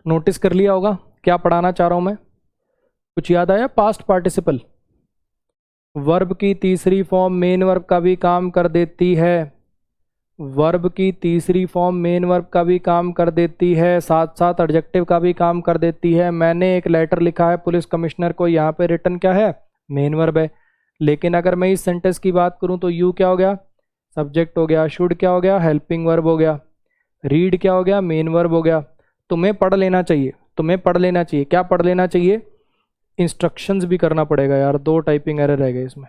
नोटिस कर लिया होगा क्या पढ़ाना चाह रहा हूं मैं, कुछ याद आया? पास्ट पार्टिसिपल वर्ब की तीसरी फॉर्म मेन वर्ब का भी काम कर देती है, वर्ब की तीसरी फॉर्म मेन वर्ब का भी काम कर देती है, साथ साथ एडजेक्टिव का भी काम कर देती है। मैंने एक लेटर लिखा है पुलिस कमिश्नर को, यहाँ पे रिटर्न क्या है? मेन वर्ब है। लेकिन अगर मैं इस सेंटेंस की बात करूं तो यू क्या हो गया? सब्जेक्ट हो गया। शुड क्या हो गया? हेल्पिंग वर्ब हो गया। रीड क्या हो गया? मेन वर्ब हो गया। तुम्हें पढ़ लेना चाहिए, तुम्हें पढ़ लेना चाहिए। क्या पढ़ लेना चाहिए? इंस्ट्रक्शंस भी करना पड़ेगा यार, 2 टाइपिंग एरर रह गए इसमें।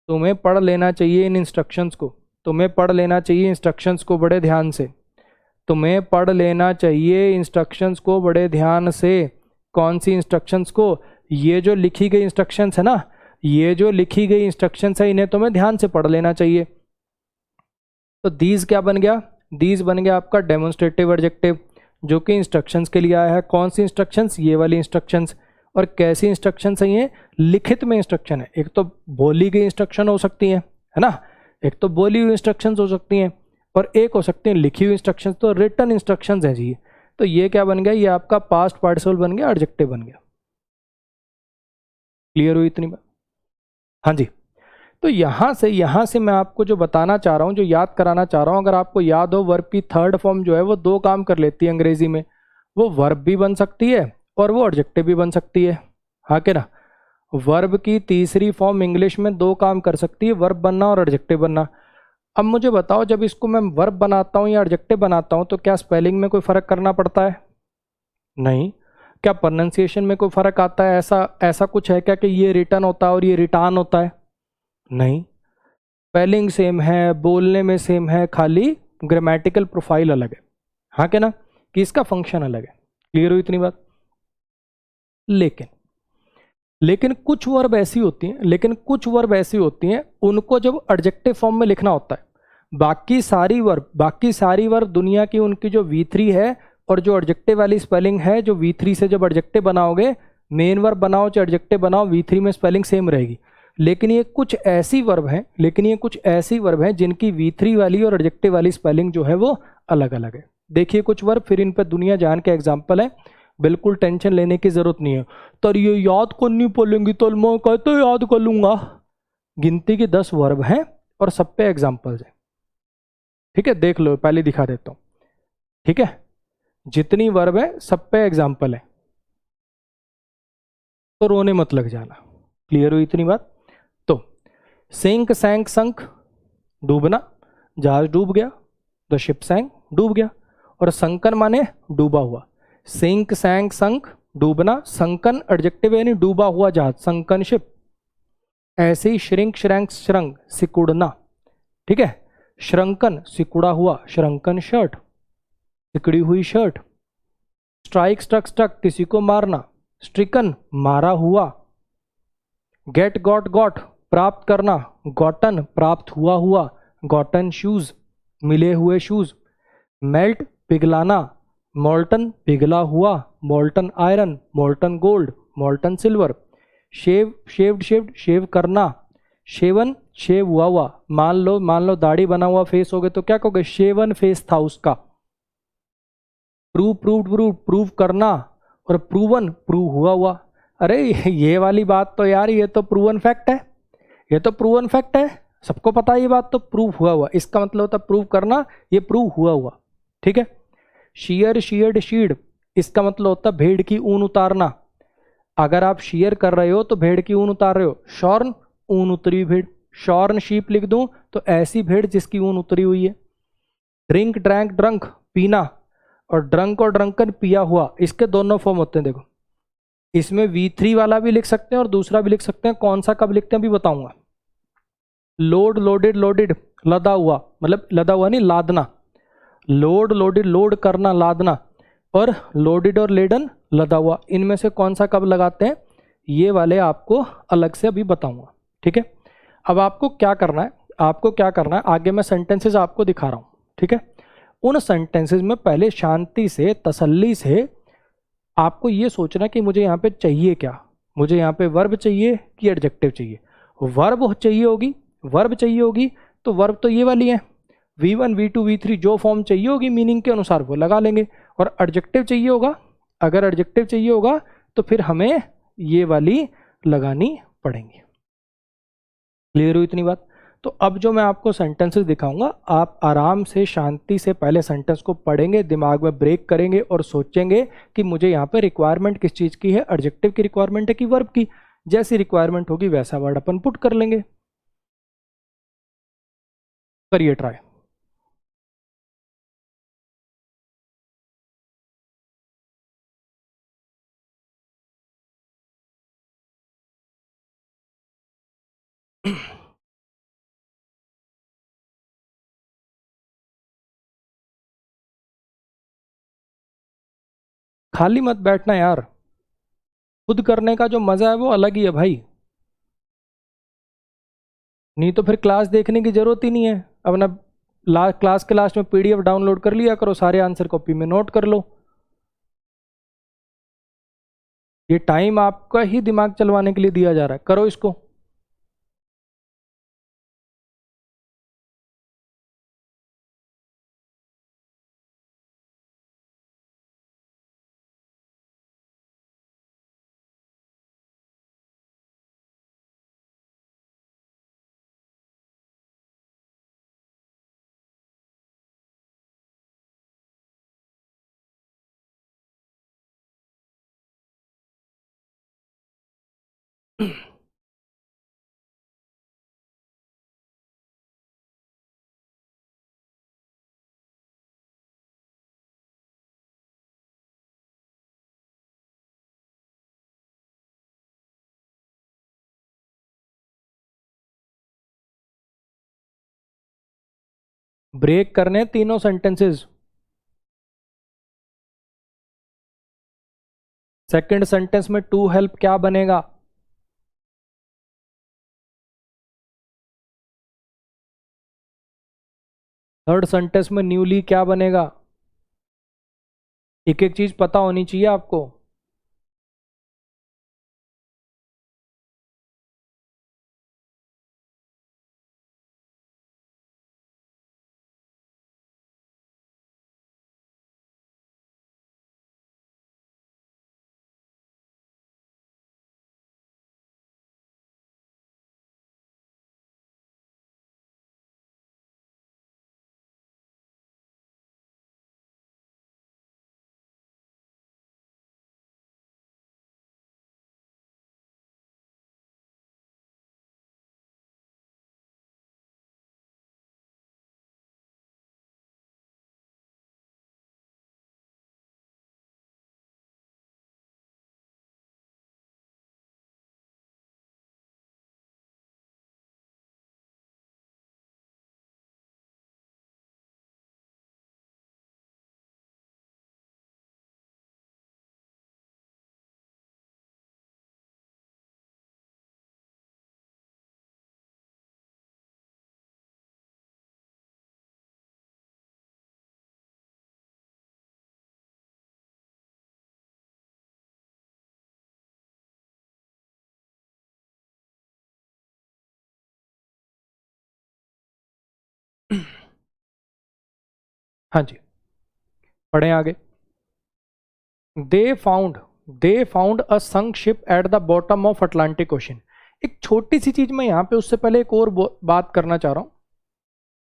तुम्हें पढ़ लेना चाहिए इन इंस्ट्रक्शंस को, तुम्हें पढ़ लेना चाहिए इंस्ट्रक्शंस को बड़े ध्यान से, तुम्हें पढ़ लेना चाहिए इंस्ट्रक्शंस को बड़े ध्यान से। कौन सी इंस्ट्रक्शंस को? ये जो लिखी गई इंस्ट्रक्शंस है ना, ये जो लिखी गई इंस्ट्रक्शंस है, इन्हें तुम्हें ध्यान से पढ़ लेना चाहिए। तो दीज क्या बन गया? दीज बन गया आपका डेमोन्स्ट्रेटिव एडजेक्टिव, जो कि इंस्ट्रक्शंस के लिए आया है। कौन सी इंस्ट्रक्शंस? ये वाली इंस्ट्रक्शंस। और कैसी इंस्ट्रक्शंस हैं ये? लिखित में इंस्ट्रक्शन है। एक तो बोली गई इंस्ट्रक्शन हो सकती है ना, एक तो बोली हुई इंस्ट्रक्शंस हो सकती हैं, और एक हो सकती हैं लिखी हुई इंस्ट्रक्शंस। तो रिटन इंस्ट्रक्शंस हैं जी। तो ये क्या बन गया? ये आपका पास्ट पार्टिसिपल बन गया, एडजेक्टिव बन गया। क्लियर हुई इतनी बात? हाँ जी। तो यहाँ से मैं आपको जो बताना चाह रहा हूँ, जो याद कराना चाह रहा हूँ, अगर आपको याद हो, वर्ब की थर्ड फॉर्म जो है वो 2 काम कर लेती है अंग्रेजी में। वो वर्ब भी बन सकती है और वो एडजेक्टिव भी बन सकती है, हाँ के ना? वर्ब की तीसरी फॉर्म इंग्लिश में 2 काम कर सकती है, वर्ब बनना और एडजेक्टिव बनना। अब मुझे बताओ, जब इसको मैं वर्ब बनाता हूँ या एडजेक्टिव बनाता हूँ तो क्या स्पेलिंग में कोई फ़र्क करना पड़ता है? नहीं। क्या प्रोनाउंसिएशन में कोई फ़र्क आता है? ऐसा कुछ है क्या कि ये रिटन होता है और ये रिटान होता है? नहीं। स्पेलिंग सेम है, बोलने में सेम है, खाली ग्रामेटिकल प्रोफाइल अलग है, हाँ के ना? कि इसका फंक्शन अलग है। क्लियर हुई इतनी बात? लेकिन कुछ वर्ब ऐसी होती हैं, उनको जब एडजेक्टिव फॉर्म में लिखना होता है, बाकी सारी वर्ब दुनिया की उनकी जो V3 है और जो एडजेक्टिव वाली स्पेलिंग है, जो V3 से जब एडजेक्टिव बनाओगे, मेन वर्ब बनाओ चाहे एडजेक्टिव बनाओ, V3 में स्पेलिंग सेम रहेगी। लेकिन ये कुछ ऐसी वर्ब हैं जिनकी V3 वाली और एडजेक्टिव वाली स्पेलिंग जो है वो अलग अलग है। देखिए कुछ वर्ब, फिर इन पर दुनिया जान के एग्जाम्पल है, बिल्कुल टेंशन लेने की जरूरत नहीं है। तो ये याद करनी पड़ेंगी तो मैं कहते याद कर लूंगा। गिनती की 10 वर्ब हैं और सब पे एग्जाम्पल्स हैं, ठीक है? देख लो, पहले दिखा देता हूं, ठीक है? जितनी वर्ब है सब पे एग्जाम्पल है, तो रोने मत लग जाना। क्लियर हुई इतनी बात? तो सिंक, सैंक, संक, डूबना, जहाज डूब गया, द शिप सैंक, डूब गया। और संकन माने डूबा हुआ। सिंक, सैंक, संक, डूबना। संकन एडजेक्टिव यानी डूबा हुआ जहाज, संकन शिप। ऐसे ही श्रिंक, श्रैंक, श्रंक, सिकुड़ना, ठीक है? श्रंकन सिकुड़ा हुआ, श्रंकन शर्ट, सिकड़ी हुई शर्ट। स्ट्राइक, स्ट्रक, स्ट्रक किसी को मारना, स्ट्रिकन मारा हुआ। गेट, गॉट, गॉट प्राप्त करना, गॉटन प्राप्त हुआ हुआ, गॉटन शूज मिले हुए शूज। मेल्ट पिघलाना, मोल्टन पिघला हुआ, molten iron, molten gold, molten silver. Shave, shaved, shaved shave करना, शेवन शेव हुआ हुआ। मान लो दाढ़ी बना हुआ फेस हो गए तो क्या कहोगे? शेवन फेस था उसका। प्रूव, प्रूव्ड, प्रूव करना। और प्रूवन प्रूव हुआ हुआ। अरे ये वाली बात तो यार, ये तो प्रूवन फैक्ट है, ये तो प्रूवन फैक्ट है, सबको पता है ये बात। तो प्रूव हुआ हुआ, इसका मतलब होता है प्रूव करना, ये प्रूव हुआ हुआ, ठीक है? शियर, शियर्ड, शीड, इसका मतलब होता है भेड़ की ऊन उतारना। अगर आप शियर कर रहे हो तो भेड़ की ऊन उतार रहे हो। शॉर्न ऊन उतरी भेड़, शॉर्न शीप लिख दूं तो ऐसी भेड़ जिसकी ऊन उतरी हुई है। ड्रिंक, ड्रैंक, ड्रंक पीना, और ड्रंक और ड्रंकन पिया हुआ, इसके दोनों फॉर्म होते हैं। देखो इसमें V3 वाला भी लिख सकते हैं और दूसरा भी लिख सकते हैं, कौन सा कब लिखते हैं अभी बताऊंगा। लोड, लोडेड, लोडेड लदा हुआ, मतलब लदा हुआ नहीं लादना। लोड, लोडेड लोड करना, लादना। और लोडेड और लेडन लदा हुआ, इनमें से कौन सा कब लगाते हैं ये वाले आपको अलग से अभी बताऊंगा, ठीक है? अब आपको क्या करना है, आगे मैं सेंटेंसेस आपको दिखा रहा हूं, ठीक है? उन सेंटेंसेस में पहले शांति से, तसल्ली से आपको ये सोचना कि मुझे यहाँ पे चाहिए क्या, मुझे यहाँ पे वर्ब चाहिए कि एडजेक्टिव चाहिए। वर्ब चाहिए होगी तो वर्ब तो ये वाली है, V1, V2, V3 जो फॉर्म चाहिए होगी मीनिंग के अनुसार वो लगा लेंगे। और एडजेक्टिव चाहिए होगा, अगर एडजेक्टिव चाहिए होगा तो फिर हमें ये वाली लगानी पड़ेंगी। क्लियर हुई इतनी बात? तो अब जो मैं आपको सेंटेंसेस दिखाऊंगा, आप आराम से शांति से पहले सेंटेंस को पढ़ेंगे, दिमाग में ब्रेक करेंगे और सोचेंगे कि मुझे यहाँ पे रिक्वायरमेंट किस चीज़ की है, एडजेक्टिव की रिक्वायरमेंट है कि वर्ब की। जैसी रिक्वायरमेंट होगी वैसा वर्ड अपन पुट कर लेंगे। करिए ट्राई। खाली मत बैठना यार, खुद करने का जो मजा है वो अलग ही है भाई। नहीं तो फिर क्लास देखने की जरूरत ही नहीं है। अपना क्लास के लास्ट में पीडीएफ डाउनलोड कर लिया करो, सारे आंसर कॉपी में नोट कर लो। ये टाइम आपका ही दिमाग चलवाने के लिए दिया जा रहा है, करो इसको। ब्रेक करने तीनों सेंटेंसेस। सेकंड सेंटेंस में टू हेल्प क्या बनेगा? थर्ड सेंटेंस में न्यूली क्या बनेगा? एक एक चीज पता होनी चाहिए आपको। हाँ जी, पढ़ें आगे। They found they found a sunk ship at the bottom of Atlantic ocean. एक छोटी सी चीज मैं यहाँ पे उससे पहले एक और बात करना चाह रहा हूँ।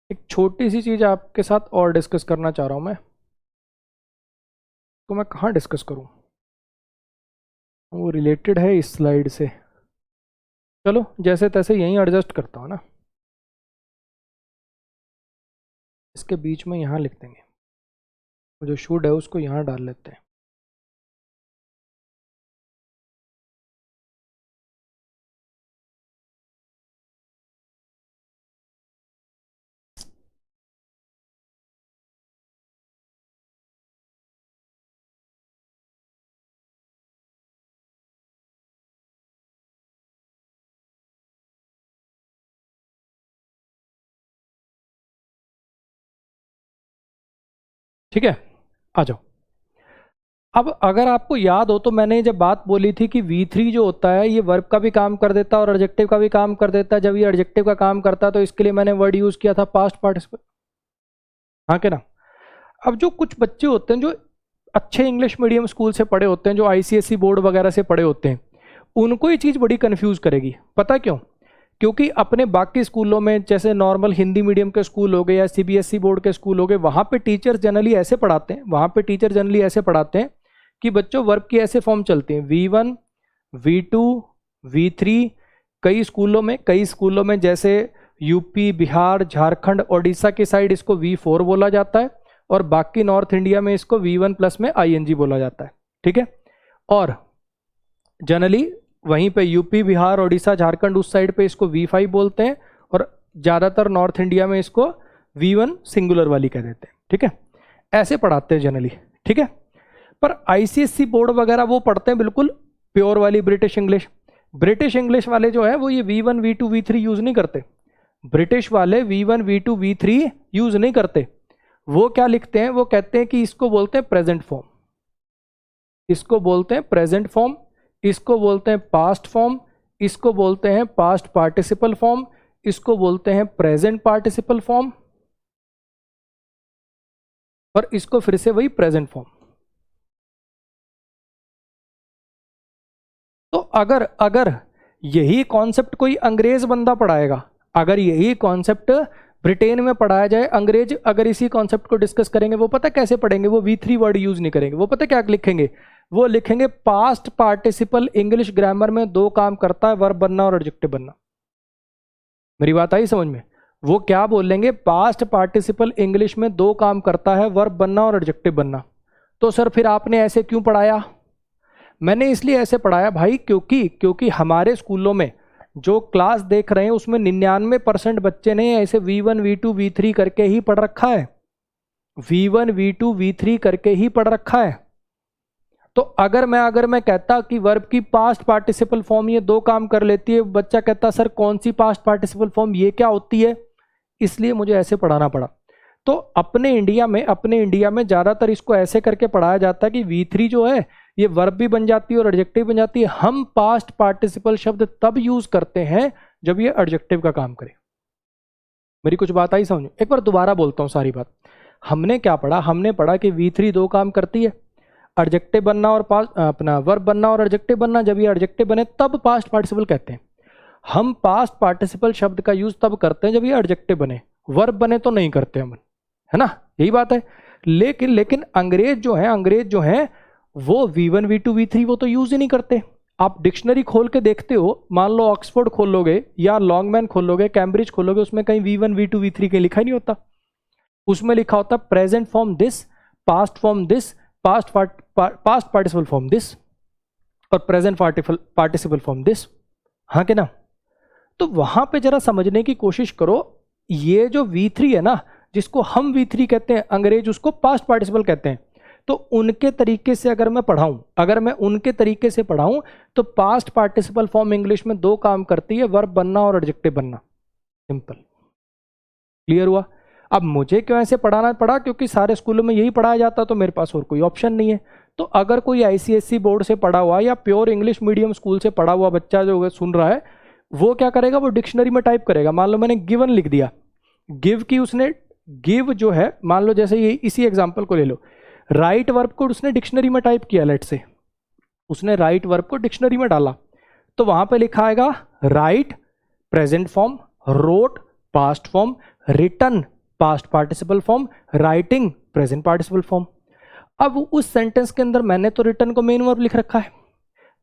एक छोटी सी चीज आपके साथ और डिस्कस करना चाह रहा हूँ मैं। तो मैं कहाँ डिस्कस करूँ? वो रिलेटेड है इस स्लाइड से। चलो जैसे तैसे यहीं एडजस्ट करता हूँ ना, इसके बीच में यहाँ लिख देंगे। जो शुड है उसको यहाँ डाल लेते हैं। ठीक है, आ जाओ। अब अगर आपको याद हो तो मैंने जब बात बोली थी कि V3 जो होता है ये वर्ब का भी काम कर देता है और एडजेक्टिव का भी काम कर देता है। जब ये एडजेक्टिव का काम करता है तो इसके लिए मैंने वर्ड यूज किया था पास्ट पार्टिसिपल। हाँ के ना? अब जो कुछ बच्चे होते हैं जो अच्छे इंग्लिश मीडियम स्कूल से पढ़े होते हैं, जो आईसीएसई बोर्ड वगैरह से पढ़े होते हैं, उनको ये चीज़ बड़ी कंफ्यूज करेगी। पता क्यों? क्योंकि अपने बाकी स्कूलों में जैसे नॉर्मल हिंदी मीडियम के स्कूल हो गए या सीबीएसई बोर्ड के स्कूल हो गए, वहाँ पे टीचर्स जनरली ऐसे पढ़ाते हैं कि बच्चों वर्ब की ऐसे फॉर्म चलती हैं, V1, V2, V3। कई स्कूलों में जैसे यूपी, बिहार, झारखंड, ओडिशा की साइड इसको V4 बोला जाता है, और बाकी नॉर्थ इंडिया में इसको V1 प्लस में ING बोला जाता है। ठीक है, और जनरली वहीं पे यूपी, बिहार, ओडिशा, झारखंड उस साइड पे इसको V5 बोलते हैं, और ज़्यादातर नॉर्थ इंडिया में इसको V1 सिंगुलर वाली कह देते हैं। ठीक है, ऐसे पढ़ाते हैं जनरली। ठीक है, पर आईसीएसई बोर्ड वगैरह वो पढ़ते हैं बिल्कुल प्योर वाली ब्रिटिश इंग्लिश वाले जो है वो ये V1, V2, V3 यूज़ नहीं करते। ब्रिटिश वाले V1, V2, V3 यूज़ नहीं करते। वो क्या लिखते हैं? वो कहते हैं कि इसको बोलते हैं प्रेजेंट फॉर्म, इसको बोलते हैं प्रेजेंट फॉर्म, इसको बोलते हैं पास्ट फॉर्म, इसको बोलते हैं पास्ट पार्टिसिपल फॉर्म, इसको बोलते हैं प्रेजेंट पार्टिसिपल फॉर्म, और इसको फिर से वही प्रेजेंट फॉर्म। तो अगर यही कॉन्सेप्ट कोई अंग्रेज बंदा पढ़ाएगा, अगर यही कॉन्सेप्ट ब्रिटेन में पढ़ाया जाए, अंग्रेज अगर इसी कॉन्सेप्ट को डिस्कस करेंगे, वो पता कैसे पढ़ेंगे? वो V3 वर्ड यूज नहीं करेंगे। वो पता क्या लिखेंगे? वो लिखेंगे पास्ट पार्टिसिपल इंग्लिश ग्रामर में दो काम करता है, वर्ब बनना और एडजेक्टिव बनना। मेरी बात आई समझ में? वो क्या बोलेंगे? पास्ट पार्टिसिपल इंग्लिश में दो काम करता है, वर्ब बनना और एडजेक्टिव बनना। तो सर फिर आपने ऐसे क्यों पढ़ाया? मैंने इसलिए ऐसे पढ़ाया भाई, क्योंकि हमारे स्कूलों में जो क्लास देख रहे हैं उसमें 99% बच्चे ने ऐसे V1, V2, V3 करके ही पढ़ रखा है। V1, V2, V3 करके ही पढ़ रखा है। तो अगर मैं कहता कि वर्ब की पास्ट पार्टिसिपल फॉर्म ये दो काम कर लेती है, बच्चा कहता सर कौन सी पास्ट पार्टिसिपल फॉर्म, ये क्या होती है? इसलिए मुझे ऐसे पढ़ाना पड़ा। तो अपने इंडिया में ज़्यादातर इसको ऐसे करके पढ़ाया जाता है कि V3 जो है ये वर्ब भी बन जाती है और एडजेक्टिव बन जाती है। हम पास्ट पार्टिसिपल शब्द तब यूज करते हैं जब ये एडजेक्टिव का काम करे। मेरी कुछ बात आई समझ? एक बार दोबारा बोलता हूँ सारी बात। हमने क्या पढ़ा? हमने पढ़ा कि V3 दो काम करती है, एडजेक्टिव बनना और अपना वर्ब बनना और एडजेक्टिव बनना। जब ये एडजेक्टिव बने तब पास्ट पार्टिसिपल कहते हैं। हम पास्ट पार्टिसिपल शब्द का यूज तब करते हैं जब ये एडजेक्टिव बने, वर्ब बने तो नहीं करते हम, है ना? यही बात है। लेकिन अंग्रेज जो हैं वो V1, V2, V3 वो तो यूज ही नहीं करते। आप डिक्शनरी खोल के देखते हो, मान लो ऑक्सफोर्ड खोलोगे या लॉन्गमैन खोलोगे, कैम्ब्रिज खोलोगे, उसमें कहीं V1, V2, V3 कहीं लिखा ही नहीं होता। उसमें लिखा होता present form this, past form this, past participle form this, और प्रेजेंट पार्टिसिपल फॉर्म दिस। हाँ कि ना? तो वहां पे जरा समझने की कोशिश करो। ये जो V3 है ना, जिसको हम V3 कहते हैं, अंग्रेज उसको पास्ट पार्टिसिपल कहते हैं। तो उनके तरीके से अगर मैं उनके तरीके से पढ़ाऊं तो पास्ट पार्टिसिपल फॉर्म इंग्लिश में दो काम करती है, वर्ब बनना और एडजेक्टिव बनना। सिंपल, क्लियर हुआ? अब मुझे क्यों ऐसे पढ़ाना पड़ा? क्योंकि सारे स्कूलों में यही पढ़ाया जाता, तो मेरे पास और कोई ऑप्शन नहीं है। तो अगर कोई आईसीएसई बोर्ड से पढ़ा हुआ या प्योर इंग्लिश मीडियम स्कूल से पढ़ा हुआ बच्चा जो सुन रहा है, वो क्या करेगा? वो डिक्शनरी में टाइप करेगा। मान लो मैंने गिवन लिख दिया, गिव जो है, मान लो जैसे ये इसी एग्जाम्पल को ले लो, राइट वर्ब को उसने डिक्शनरी में टाइप किया, लेट से उसने राइट वर्ब को डिक्शनरी में डाला, तो वहां पे लिखा आएगा write present form, wrote past form, written past participle form, writing present participle form. अब उस सेंटेंस के अंदर मैंने तो रिटन को मेन वर्ब लिख रखा है,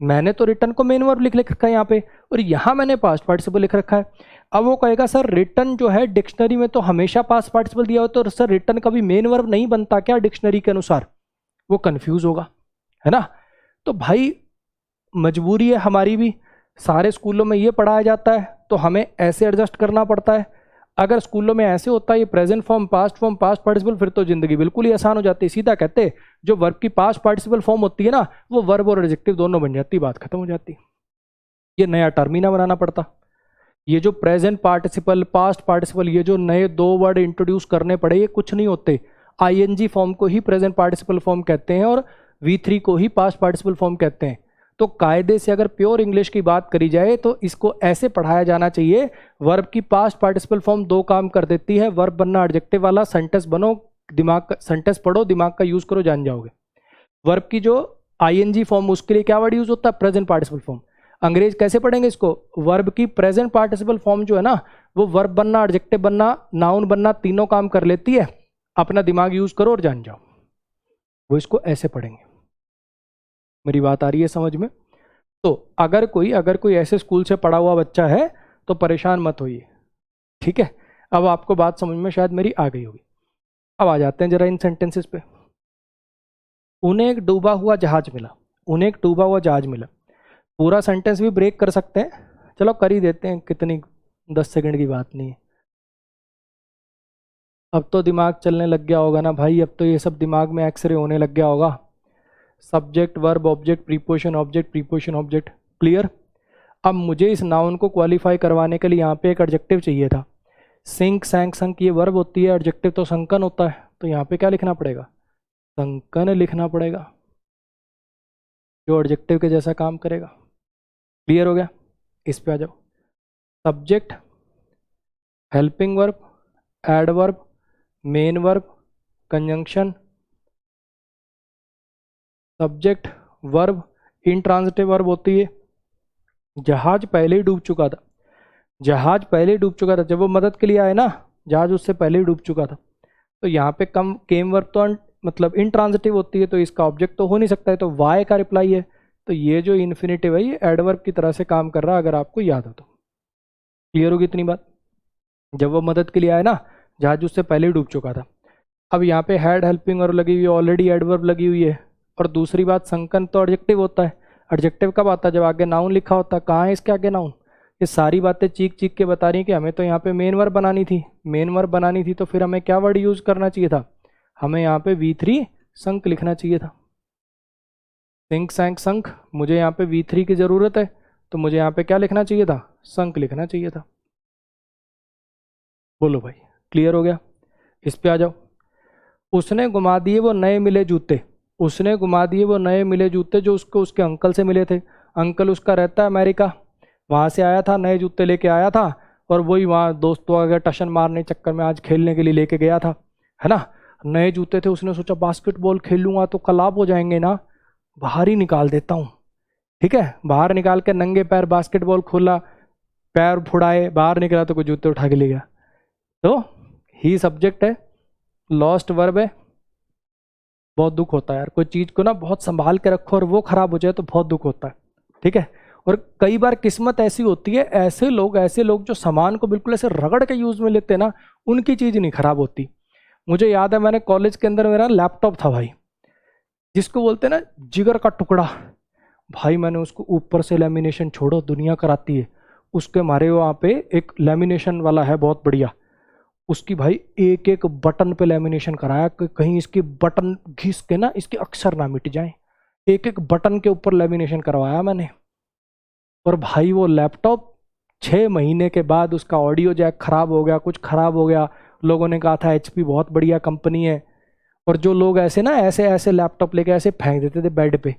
लिख रखा है यहाँ पे, और यहाँ मैंने पास्ट पार्टिसिपल लिख रखा है। अब वो कहेगा सर रिटन जो है डिक्शनरी में तो हमेशा पास्ट पार्टिसिपल दिया हो, तो सर रिटन का भी मेन वर्ब नहीं बनता क्या डिक्शनरी के अनुसार? वो कंफ्यूज होगा, है ना? तो भाई मजबूरी है हमारी भी, सारे स्कूलों में ये पढ़ाया जाता है तो हमें ऐसे एडजस्ट करना पड़ता है। अगर स्कूलों में ऐसे होता है ये प्रेजेंट फॉर्म, पास्ट पार्टिसिपल, फिर तो जिंदगी बिल्कुल ही आसान हो जाती है। सीधा कहते जो वर्ब की पास्ट पार्टिसिपल फॉर्म होती है ना, वो वर्ब और एडजेक्टिव दोनों बन जाती, बात खत्म हो जाती। ये नया टर्म ही ना बनाना पड़ता। ये जो प्रेजेंट पार्टिसिपल, पास्ट पार्टिसिपल, ये जो नए दो वर्ड इंट्रोड्यूस करने पड़े, ये कुछ नहीं होते। ING फॉर्म को ही प्रेजेंट पार्टिसिपल फॉर्म कहते हैं और V3 को ही पास्ट पार्टिसिपल फॉर्म कहते हैं। तो कायदे से अगर प्योर इंग्लिश की बात करी जाए तो इसको ऐसे पढ़ाया जाना चाहिए, वर्ब की पास्ट पार्टिसिपल फॉर्म दो काम कर देती है, वर्ब बनना एडजेक्टिव वाला, सेंटेंस बनो, सेंटेंस पढ़ो, दिमाग का यूज करो, जान जाओगे। वर्ब की जो आईएनजी फॉर्म उसके लिए क्या वर्ड यूज होता है? Present participle form. अंग्रेज कैसे पढ़ेंगे इसको? वर्ब की प्रेजेंट पार्टिसिपल फॉर्म जो है ना, वो वर्ब बनना, एडजेक्टिव बनना, नाउन बनना, तीनों काम कर लेती है। अपना दिमाग यूज करो और जान जाओ। वो इसको ऐसे पढ़ेंगे। मेरी बात आ रही है समझ में? तो अगर कोई ऐसे स्कूल से पढ़ा हुआ बच्चा है तो परेशान मत होइए, ठीक है? अब आपको बात समझ में शायद मेरी आ गई होगी। अब आ जाते हैं जरा इन सेंटेंसेस पे। उन्हें एक डूबा हुआ जहाज मिला। उन्हें एक डूबा हुआ जहाज मिला। पूरा सेंटेंस भी ब्रेक कर सकते हैं, चलो कर ही देते हैं, कितनी 10 सेकंड की बात नहीं है। अब तो दिमाग चलने लग गया होगा ना भाई, अब तो ये सब दिमाग में एक्सरे होने लग गया होगा। Subject, verb, object, preposition, object, preposition, object, clear? अब मुझे इस नाउन को क्वालिफाई करवाने के लिए यहाँ पे एक एडजेक्टिव चाहिए था। सिंक, सैंक, संक ये वर्ब होती है, एडजेक्टिव तो संकन होता है, तो यहाँ पे क्या लिखना पड़ेगा? संकन लिखना पड़ेगा, जो एडजेक्टिव के जैसा काम करेगा। क्लियर हो गया? इस पे आ जाओ। Subject, helping verb, adverb, main verb, conjunction, subject, verb, intransitive verb होती है। जहाज पहले ही डूब चुका था। जहाज पहले ही डूब चुका था, जब वो मदद के लिए आए ना, जहाज उससे पहले ही डूब चुका था। तो यहाँ पे कम केम वर्ब तो मतलब इंट्रांजिटिव होती है, तो इसका ऑब्जेक्ट तो हो नहीं सकता है, तो वाई का रिप्लाई है। तो ये जो इन्फिनेटिव है ये एडवर्ब की तरह से काम कर रहा है, अगर आपको याद हो तो। क्लियर होगी इतनी बात? जब वो मदद के लिए आए ना, जहाज उससे पहले ही डूब चुका था। अब यहाँ पे हैड, हेल्पिंग वर्ब लगी हुई है, ऑलरेडी एडवर्ब लगी हुई है। और दूसरी बात, संकन तो एडजेक्टिव होता है। एडजेक्टिव कब आता है? जब आगे नाउन लिखा होता है। कहाँ है इसके आगे नाउन? ये सारी बातें चीख चीख के बता रही हैं कि हमें तो यहाँ पे मेन वर्ब बनानी थी। मेन वर्ब बनानी थी तो फिर हमें क्या वर्ड यूज करना चाहिए था? हमें यहाँ पे V3 संक लिखना चाहिए था। सिंक, सैंक, संक, मुझे यहाँ पे V3 की जरूरत है, तो मुझे यहाँ पे क्या लिखना चाहिए था? संक लिखना चाहिए था। बोलो भाई, क्लियर हो गया? इस पे आ जाओ। उसने घुमा दिए वो नए मिले जूते। उसने घुमा दिए वो नए मिले जूते जो उसको उसके अंकल से मिले थे। अंकल उसका रहता है अमेरिका, वहाँ से आया था, नए जूते लेके आया था, और वही वहाँ दोस्तों अगर टशन मारने चक्कर में आज खेलने के लिए लेके गया था, है ना? नए जूते थे, उसने सोचा बास्केटबॉल खेल लूँगा तो कलाब हो जाएंगे ना, बाहर ही निकाल देता हूँ। ठीक है, बाहर निकाल के नंगे पैर बास्केटबॉल खोला, पैर फुड़ाए, बाहर निकला तो कोई जूते उठा के ले गया। तो ही सब्जेक्ट है, लॉस्ट वर्ब है। बहुत दुख होता है यार, कोई चीज़ को ना बहुत संभाल के रखो और वो खराब हो जाए तो बहुत दुख होता है। ठीक है, और कई बार किस्मत ऐसी होती है, ऐसे लोग जो सामान को बिल्कुल ऐसे रगड़ के यूज में लेते हैं ना, उनकी चीज़ नहीं खराब होती। मुझे याद है, मैंने कॉलेज के अंदर मेरा लैपटॉप था भाई, जिसको बोलते हैं ना जिगर का टुकड़ा। भाई मैंने उसको ऊपर से लेमिनेशन, छोड़ो दुनिया कराती है, उसके मारे वहाँ पे एक लेमिनेशन वाला है बहुत बढ़िया, उसकी भाई एक एक बटन पे लेमिनेशन कराया कि कहीं इसके बटन घिस के ना इसके अक्षर ना मिट जाएं। एक एक बटन के ऊपर लेमिनेशन करवाया मैंने। और भाई वो लैपटॉप 6 महीने के बाद उसका ऑडियो जैक खराब हो गया, कुछ खराब हो गया। लोगों ने कहा था HP बहुत बढ़िया कंपनी है, और जो लोग ऐसे ना ऐसे ऐसे लैपटॉप लेके ऐसे फेंक देते थे बेड पे,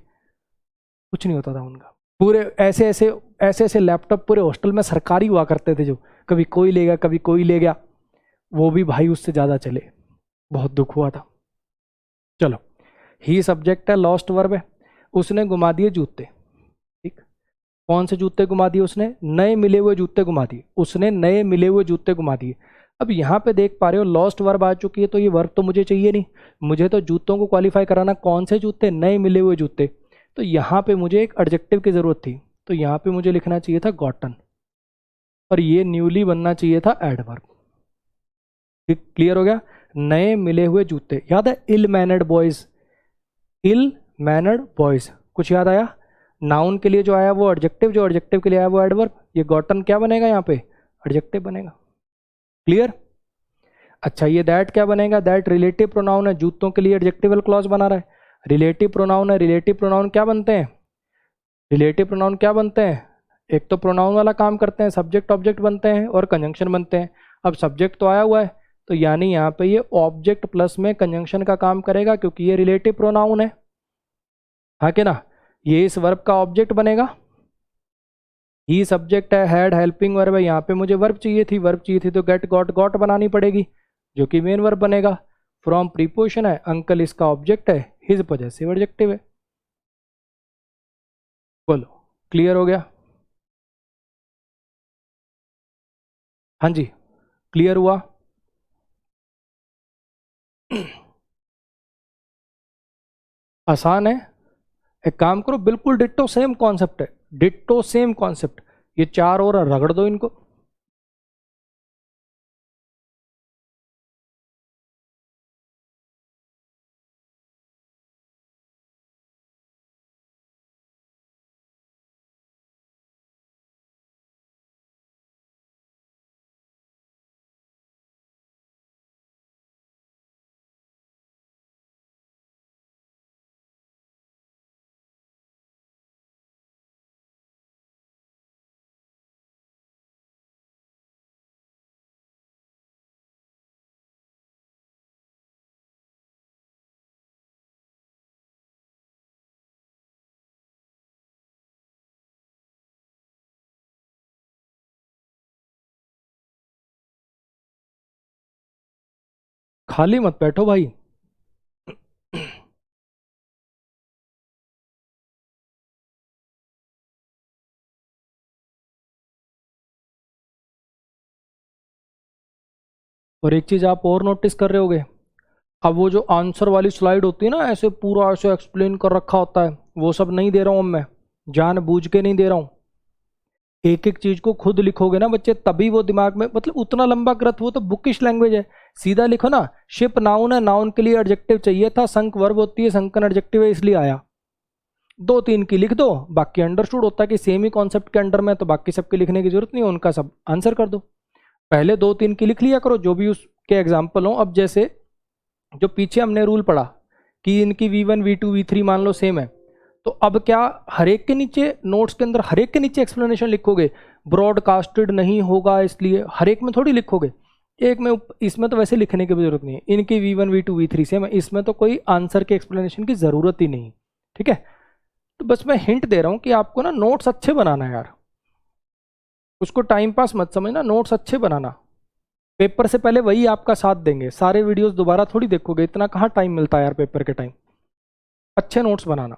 कुछ नहीं होता था उनका। पूरे ऐसे ऐसे लैपटॉप पूरे हॉस्टल में सरकारी हुआ करते थे, जो कभी कोई ले गया कभी कोई ले गया, वो भी भाई उससे ज़्यादा चले। बहुत दुख हुआ था। चलो, ही सब्जेक्ट है, लॉस्ट वर्ब है। उसने घुमा दिए जूते। ठीक, कौन से जूते घुमा दिए? उसने नए मिले हुए जूते घुमा दिए। उसने नए मिले हुए जूते घुमा दिए। अब यहाँ पे देख पा रहे हो लॉस्ट वर्ब आ चुकी है, तो ये वर्ब तो मुझे चाहिए नहीं, मुझे तो जूतों को क्वालिफाई कराना। कौन से जूते? नए मिले हुए जूते। तो यहाँ पे मुझे एक एडजेक्टिव की जरूरत थी, तो यहाँ पे मुझे लिखना चाहिए था गॉटन, और ये न्यूली बनना चाहिए था एडवर्ब। क्लियर हो गया? नए मिले हुए जूते। याद है ill mannered boys, ill mannered boys, कुछ याद आया? नाउन के लिए जो आया वो एडजेक्टिव, जो एडजेक्टिव के लिए आया वो एडवर्ब। ये गॉटन क्या बनेगा? यहाँ पे एडजेक्टिव बनेगा। क्लियर? अच्छा, ये दैट क्या बनेगा? दैट रिलेटिव प्रोनाउन है, जूतों के लिए एडजेक्टिवल क्लॉज बना रहा है। रिलेटिव प्रोनाउन है, रिलेटिव प्रोनाउन क्या बनते हैं? रिलेटिव प्रोनाउन क्या बनते हैं? एक तो प्रोनाउन वाला काम करते हैं, सब्जेक्ट ऑब्जेक्ट बनते हैं और कंजंक्शन बनते हैं। अब सब्जेक्ट तो आया हुआ है, तो यानी यहाँ पे ये ऑब्जेक्ट प्लस में कंजंक्शन का काम करेगा, क्योंकि ये रिलेटिव प्रोनाउन है। हाँ कि ना? ये इस वर्ब का ऑब्जेक्ट बनेगा। ही सब्जेक्ट है, हैड हेल्पिंग वर्ब है, यहाँ पे मुझे वर्ब चाहिए थी, वर्ब चाहिए थी तो गेट गॉट गॉट बनानी पड़ेगी, जो कि मेन वर्ब बनेगा। फ्रॉम प्रीपोजिशन है, अंकल इसका ऑब्जेक्ट है, हिज पॉजेसिव एडजेक्टिव है। बोलो, क्लियर हो गया? हाँ जी, क्लियर हुआ? आसान है। एक काम करो, बिल्कुल डिट्टो सेम कॉन्सेप्ट है, डिट्टो सेम कॉन्सेप्ट। ये चार और रगड़ दो इनको। खाली मत बैठो भाई। और एक चीज आप और नोटिस कर रहे होगे, अब वो जो आंसर वाली स्लाइड होती है ना, ऐसे पूरा ऐसे एक्सप्लेन कर रखा होता है, वो सब नहीं दे रहा हूं अब मैं, जान बूझ के नहीं दे रहा हूं। एक एक चीज को खुद लिखोगे ना बच्चे, तभी वो दिमाग में, मतलब उतना लंबा ग्रंथ, वो तो बुकिश लैंग्वेज है। सीधा लिखो ना, शिप नाउन है, नाउन के लिए एडजेक्टिव चाहिए था, संक वर्ब होती है, संकन एडजेक्टिव है, इसलिए आया। दो तीन की लिख दो, बाकी अंडरस्टूड होता है कि सेम ही कॉन्सेप्ट के अंडर में, तो बाकी सबके लिखने की जरूरत नहीं है, उनका सब आंसर कर दो। पहले दो तीन की लिख लिया करो, जो भी उसके एग्जाम्पल हो। अब जैसे जो पीछे हमने रूल पढ़ा कि इनकी V1 V2 V3 मान लो सेम है, तो अब क्या हर एक के नीचे, नोट्स के अंदर हर एक के नीचे एक्सप्लेनेशन लिखोगे? ब्रॉडकास्टेड नहीं होगा, इसलिए हर एक में थोड़ी लिखोगे। एक में इसमें तो वैसे लिखने की भी जरूरत नहीं है, इनकी V1 V2 V3 सेम है, इसमें तो कोई आंसर के एक्सप्लेनेशन की जरूरत ही नहीं। ठीक है, तो बस मैं हिंट दे रहा हूँ कि आपको ना नोट्स अच्छे बनाना है यार, उसको टाइम पास मत समझना, नोट्स अच्छे बनाना। पेपर से पहले वही आपका साथ देंगे, सारे वीडियोस दोबारा थोड़ी देखोगे, इतना कहाँ टाइम मिलता है यार पेपर के टाइम। अच्छे नोट्स बनाना।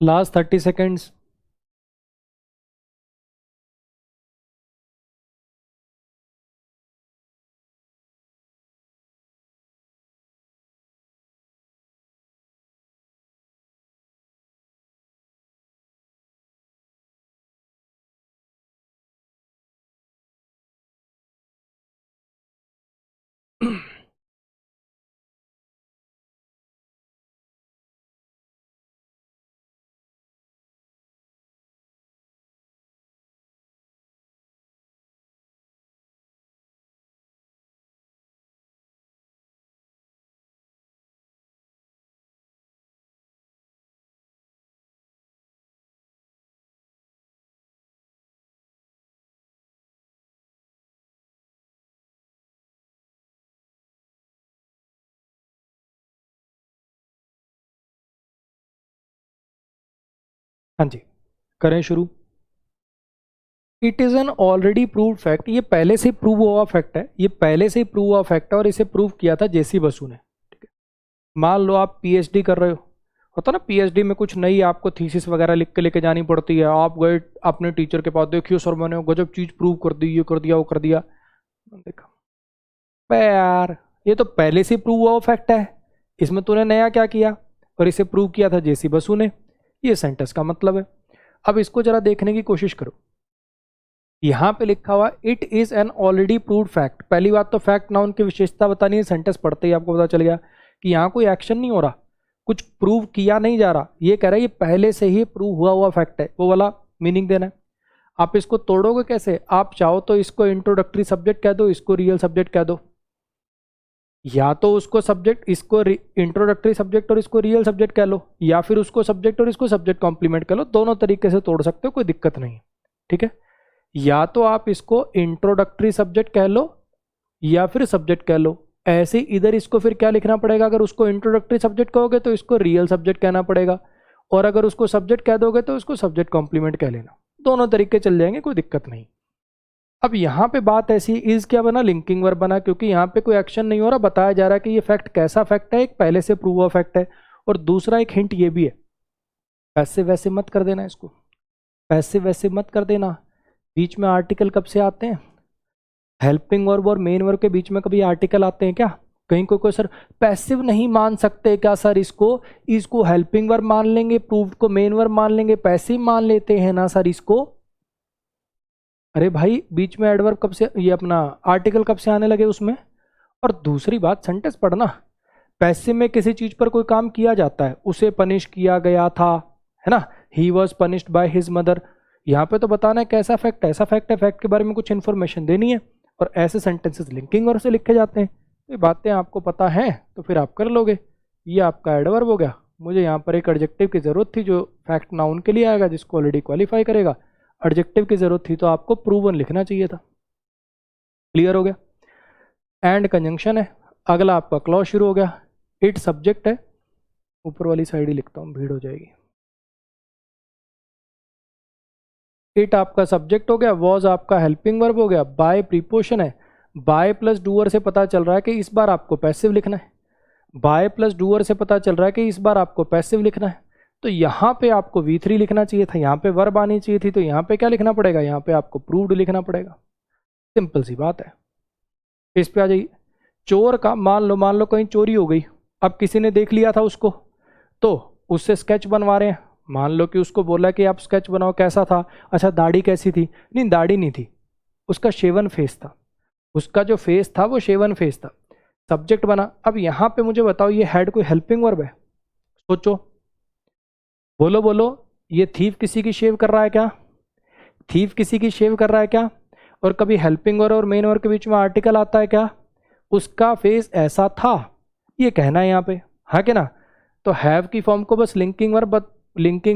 Last 30 seconds. हाँ जी, करें शुरू। It is an already proved fact, ये पहले से प्रूव हुआ फैक्ट है, ये पहले से प्रूव हुआ फैक्ट है और इसे प्रूव किया था जेसी बसु ने। ठीक है, मान लो आप पीएचडी कर रहे हो, होता ना पीएचडी में कुछ नई आपको थीसिस वगैरह लिख के लेके जानी पड़ती है। आप गए अपने टीचर के पास, देखियो सर मैंने गजब चीज प्रूव कर दी, ये कर दिया वो कर दिया। देखा बे यार, ये तो पहले से प्रूव हुआ फैक्ट है, इसमें तूने नया क्या किया, और इसे प्रूव किया था जेसी बसु ने। ये सेंटेंस का मतलब है। अब इसको जरा देखने की कोशिश करो, यहाँ पे लिखा हुआ it is an already proved fact. पहली बात तो फैक्ट नाउन की विशेषता बतानी है, सेंटेंस पढ़ते ही आपको पता चल गया कि यहाँ कोई एक्शन नहीं हो रहा, कुछ प्रूव किया नहीं जा रहा, ये कह रहा है ये पहले से ही प्रूव हुआ फैक्ट है, वो वाला मीनिंग देना है। आप इसको तोड़ोगे कैसे, आप चाहो तो इसको इंट्रोडक्टरी सब्जेक्ट कह दो, इसको रियल सब्जेक्ट कह दो, या तो उसको सब्जेक्ट, इसको इंट्रोडक्टरी सब्जेक्ट और इसको रियल सब्जेक्ट कह लो, या फिर उसको सब्जेक्ट और इसको सब्जेक्ट कॉम्प्लीमेंट कह लो। दोनों तरीके से तोड़ सकते हो, कोई दिक्कत नहीं। ठीक है, या तो आप इसको इंट्रोडक्टरी सब्जेक्ट कह लो या फिर सब्जेक्ट कह लो। ऐसे इधर इसको फिर क्या लिखना पड़ेगा, अगर उसको इंट्रोडक्टरी सब्जेक्ट कहोगे तो इसको रियल सब्जेक्ट कहना पड़ेगा, और अगर उसको सब्जेक्ट कह दोगे तो उसको सब्जेक्ट कॉम्प्लीमेंट कह लेना। दोनों तरीके चल जाएंगे, कोई दिक्कत नहीं। अब यहाँ पे बात ऐसी, इज क्या बना, लिंकिंग वर्ब बना, क्योंकि यहाँ पे कोई एक्शन नहीं हो रहा, बताया जा रहा है कि ये फैक्ट कैसा फैक्ट है, एक पहले से प्रूव हुआ फैक्ट है। और दूसरा एक हिंट ये भी है, पैसे वैसे मत कर देना, इसको पैसे वैसे मत कर देना। बीच में आर्टिकल कब से आते हैं, हेल्पिंग वर्ब और मेन वर्ब के बीच में कभी आर्टिकल आते हैं क्या? कहीं कोई सर पैसिव नहीं मान सकते क्या सर, इसको हेल्पिंग वर्ब मान लेंगे, प्रूव्ड को मेन वर्ब मान लेंगे, पैसिव मान लेते हैं ना सर इसको। अरे भाई बीच में एडवर्ब कब से, ये अपना आर्टिकल कब से आने लगे उसमें। और दूसरी बात, सेंटेंस पढ़ना, पैसिव में किसी चीज पर कोई काम किया जाता है, उसे पनिश किया गया था, है ना, he was punished by his mother. यहाँ पे तो बताना है कैसा फैक्ट है, ऐसा फैक्ट है, फैक्ट के बारे में कुछ इन्फॉर्मेशन देनी है, और ऐसे सेंटेंसेस लिंकिंग वर्ब से लिखे जाते हैं। ये बातें आपको पता हैं तो फिर आप कर लोगे। ये आपका एडवर्ब हो गया। मुझे यहाँ पर एक एडजेक्टिव की जरूरत थी जो फैक्ट नाउन के लिए आएगा, जिसको ऑलरेडी क्वालिफाई करेगा। एडजेक्टिव की जरूरत थी तो आपको प्रूवन लिखना चाहिए था। क्लियर हो गया। एंड कंजंक्शन है। अगला आपका क्लॉज शुरू हो गया। इट सब्जेक्ट है, ऊपर वाली साइड ही लिखता हूँ, भीड़ हो जाएगी। इट आपका सब्जेक्ट हो गया, वॉज आपका हेल्पिंग वर्ब हो गया, बाय प्रीपोजिशन है, बाय प्लस डूअर से पता चल रहा है कि इस बार आपको पैसिव लिखना है, बाय प्लस डूअर से पता चल रहा है कि इस बार आपको पैसिव लिखना है। तो यहाँ पे आपको V3 लिखना चाहिए था, यहाँ पे वर्ब आनी चाहिए थी, तो यहाँ पे क्या लिखना पड़ेगा, यहाँ पे आपको प्रूव्ड लिखना पड़ेगा। सिंपल सी बात है। इस पे आ जाइए। चोर का, मान लो कहीं चोरी हो गई, अब किसी ने देख लिया था उसको, तो उससे स्केच बनवा रहे हैं। मान लो कि उसको बोला कि आप स्केच बनाओ, कैसा था, अच्छा दाढ़ी कैसी थी, नहीं दाढ़ी नहीं थी, उसका शेवन फेस था, उसका जो फेस था वो शेवन फेस था। सब्जेक्ट बना। अब यहाँ पे मुझे बताओ, ये हेड कोई हेल्पिंग वर्ब है? सोचो, बोलो बोलो, ये थीफ किसी की शेव कर रहा है क्या? थीफ किसी की शेव कर रहा है क्या? और कभी हेल्पिंग वर्ब और मेन वर्ब के बीच में आर्टिकल आता है क्या? उसका फेस ऐसा था, ये कहना है यहाँ पे, हाँ कि ना। तो हैव की फॉर्म को बस लिंकिंग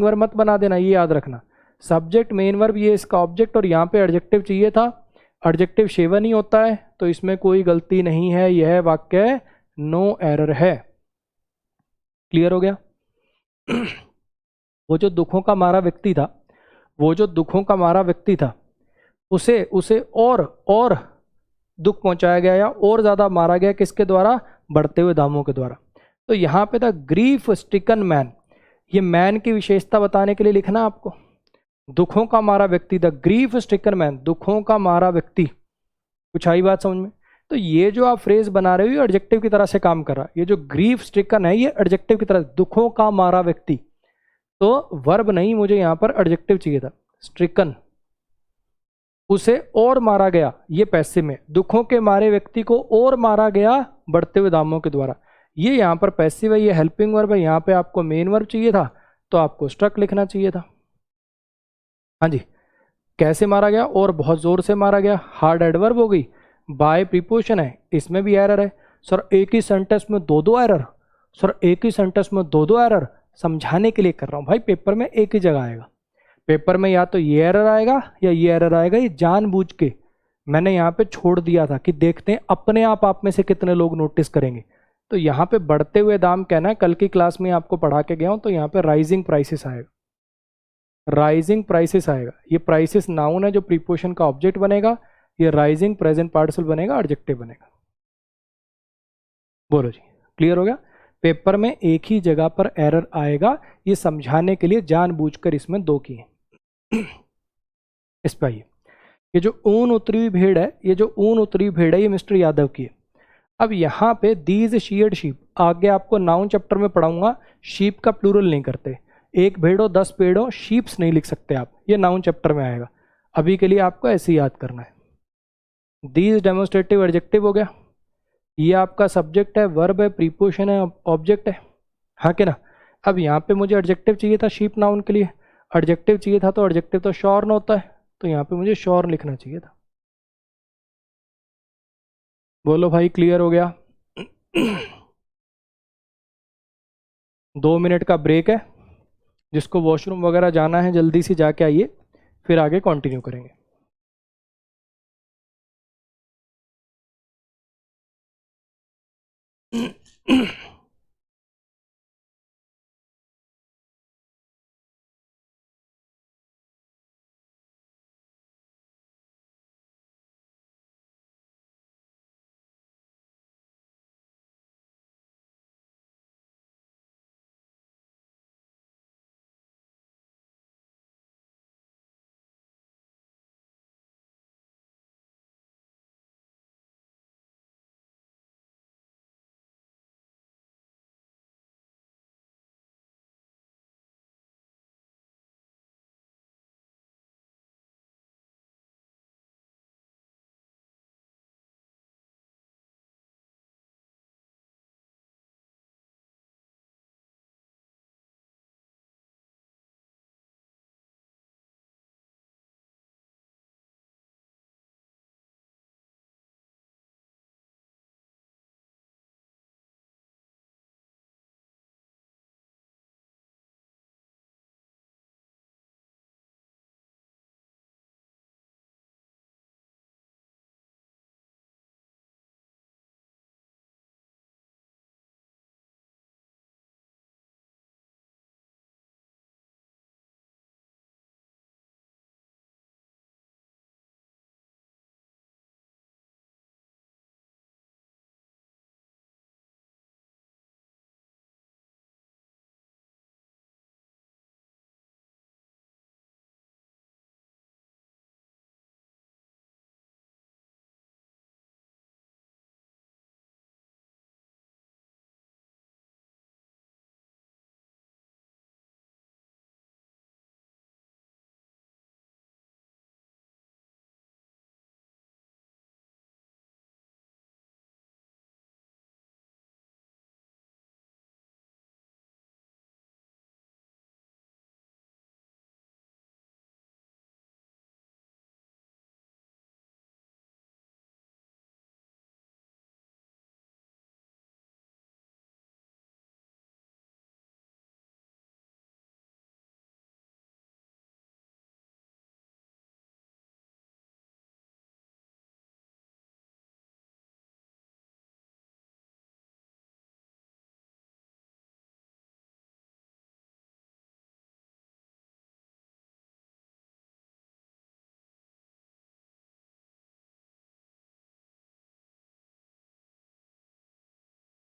वर्ब मत बना देना, ये याद रखना। सब्जेक्ट मेन वर्ब ये इसका ऑब्जेक्ट, और यहाँ पे एडजेक्टिव चाहिए था, एडजेक्टिव शेवन ही होता है, तो इसमें कोई गलती नहीं है, यह वाक्य नो एरर है। क्लियर हो गया। वो जो दुखों का मारा व्यक्ति था, उसे और दुख पहुंचाया गया या और ज्यादा मारा गया, किसके द्वारा? बढ़ते हुए दामों के द्वारा। तो यहाँ पे था ग्रीफ स्ट्रिकन मैन, ये मैन की विशेषता बताने के लिए लिखना आपको। दुखों का मारा व्यक्ति, द ग्रीफ स्ट्रिकन मैन, दुखों का मारा व्यक्ति। कुछ आई बात समझ में? तो ये जो आप फ्रेज बना रहे हो ये एडजेक्टिव की तरह से काम कर रहा है। ये जो ग्रीफ स्ट्रिकन है ये एडजेक्टिव की तरह, दुखों का मारा व्यक्ति, तो वर्ब नहीं, मुझे यहाँ पर एडजेक्टिव चाहिए था। स्ट्रिकन, उसे और मारा गया, ये पैसिव में, दुखों के मारे व्यक्ति को और मारा गया बढ़ते हुए दामों के द्वारा, ये यहाँ पर पैसिव है, ये हेल्पिंग वर्ब है। यहाँ पे आपको मेन वर्ब चाहिए था तो आपको स्ट्रक लिखना चाहिए था। हाँ जी, कैसे मारा गया? और बहुत जोर से मारा गया, हार्ड एडवर्ब हो गई। बाय प्रीपोजिशन है, इसमें भी एरर है। सर एक ही सेंटेंस में दो एरर, सर एक ही सेंटेंस में दो एरर, समझाने के लिए कर रहा हूँ भाई, पेपर में एक ही जगह आएगा। पेपर में या तो ये एरर आएगा या ये एरर आएगा, ये जानबूझ के मैंने यहाँ पे छोड़ दिया था कि देखते हैं अपने आप में से कितने लोग नोटिस करेंगे। तो यहाँ पे बढ़ते हुए दाम कहना है, कल की क्लास में आपको पढ़ा के गया हूँ, तो यहाँ पे राइजिंग प्राइसेस आएगा। राइजिंग प्राइसेस आएगा। ये प्राइसेस नाउन है जो प्रीपोजिशन का ऑब्जेक्ट बनेगा, ये राइजिंग प्रेजेंट पार्टिसिपल बनेगा, एडजेक्टिव बनेगा। बोलो जी, क्लियर हो गया? पेपर में एक ही जगह पर एरर आएगा, ये समझाने के लिए जानबूझकर इसमें दो किए। इस पर आइए, ये जो ऊन उतरी हुई भेड़ है, ये जो ऊन उतरी हुई भेड़ है, ये मिस्टर यादव की है। अब यहाँ पे दीज शीयर्ड शीप, आगे आपको नाउन चैप्टर में पढ़ाऊंगा, शीप का प्लूरल नहीं करते, एक भेड़ हो 10 पेड़ हो, शीप्स नहीं लिख सकते आप, ये नाउन चैप्टर में आएगा। अभी के लिए आपको ऐसे ही याद करना है। दीज डेमोन्स्ट्रेटिव एडजेक्टिव हो गया, ये आपका सब्जेक्ट है, वर्ब है, प्रीपोजिशन है, ऑब्जेक्ट है, हाँ कि ना। अब यहाँ पे मुझे एडजेक्टिव चाहिए था शीप नाउन के लिए, एडजेक्टिव चाहिए था तो एडजेक्टिव तो शॉर्न होता है, तो यहाँ पे मुझे शॉर्न लिखना चाहिए था। बोलो भाई, क्लियर हो गया? 2 मिनट का ब्रेक है, जिसको वॉशरूम वगैरह जाना है जल्दी से जाके आइए, फिर आगे कंटिन्यू करेंगे।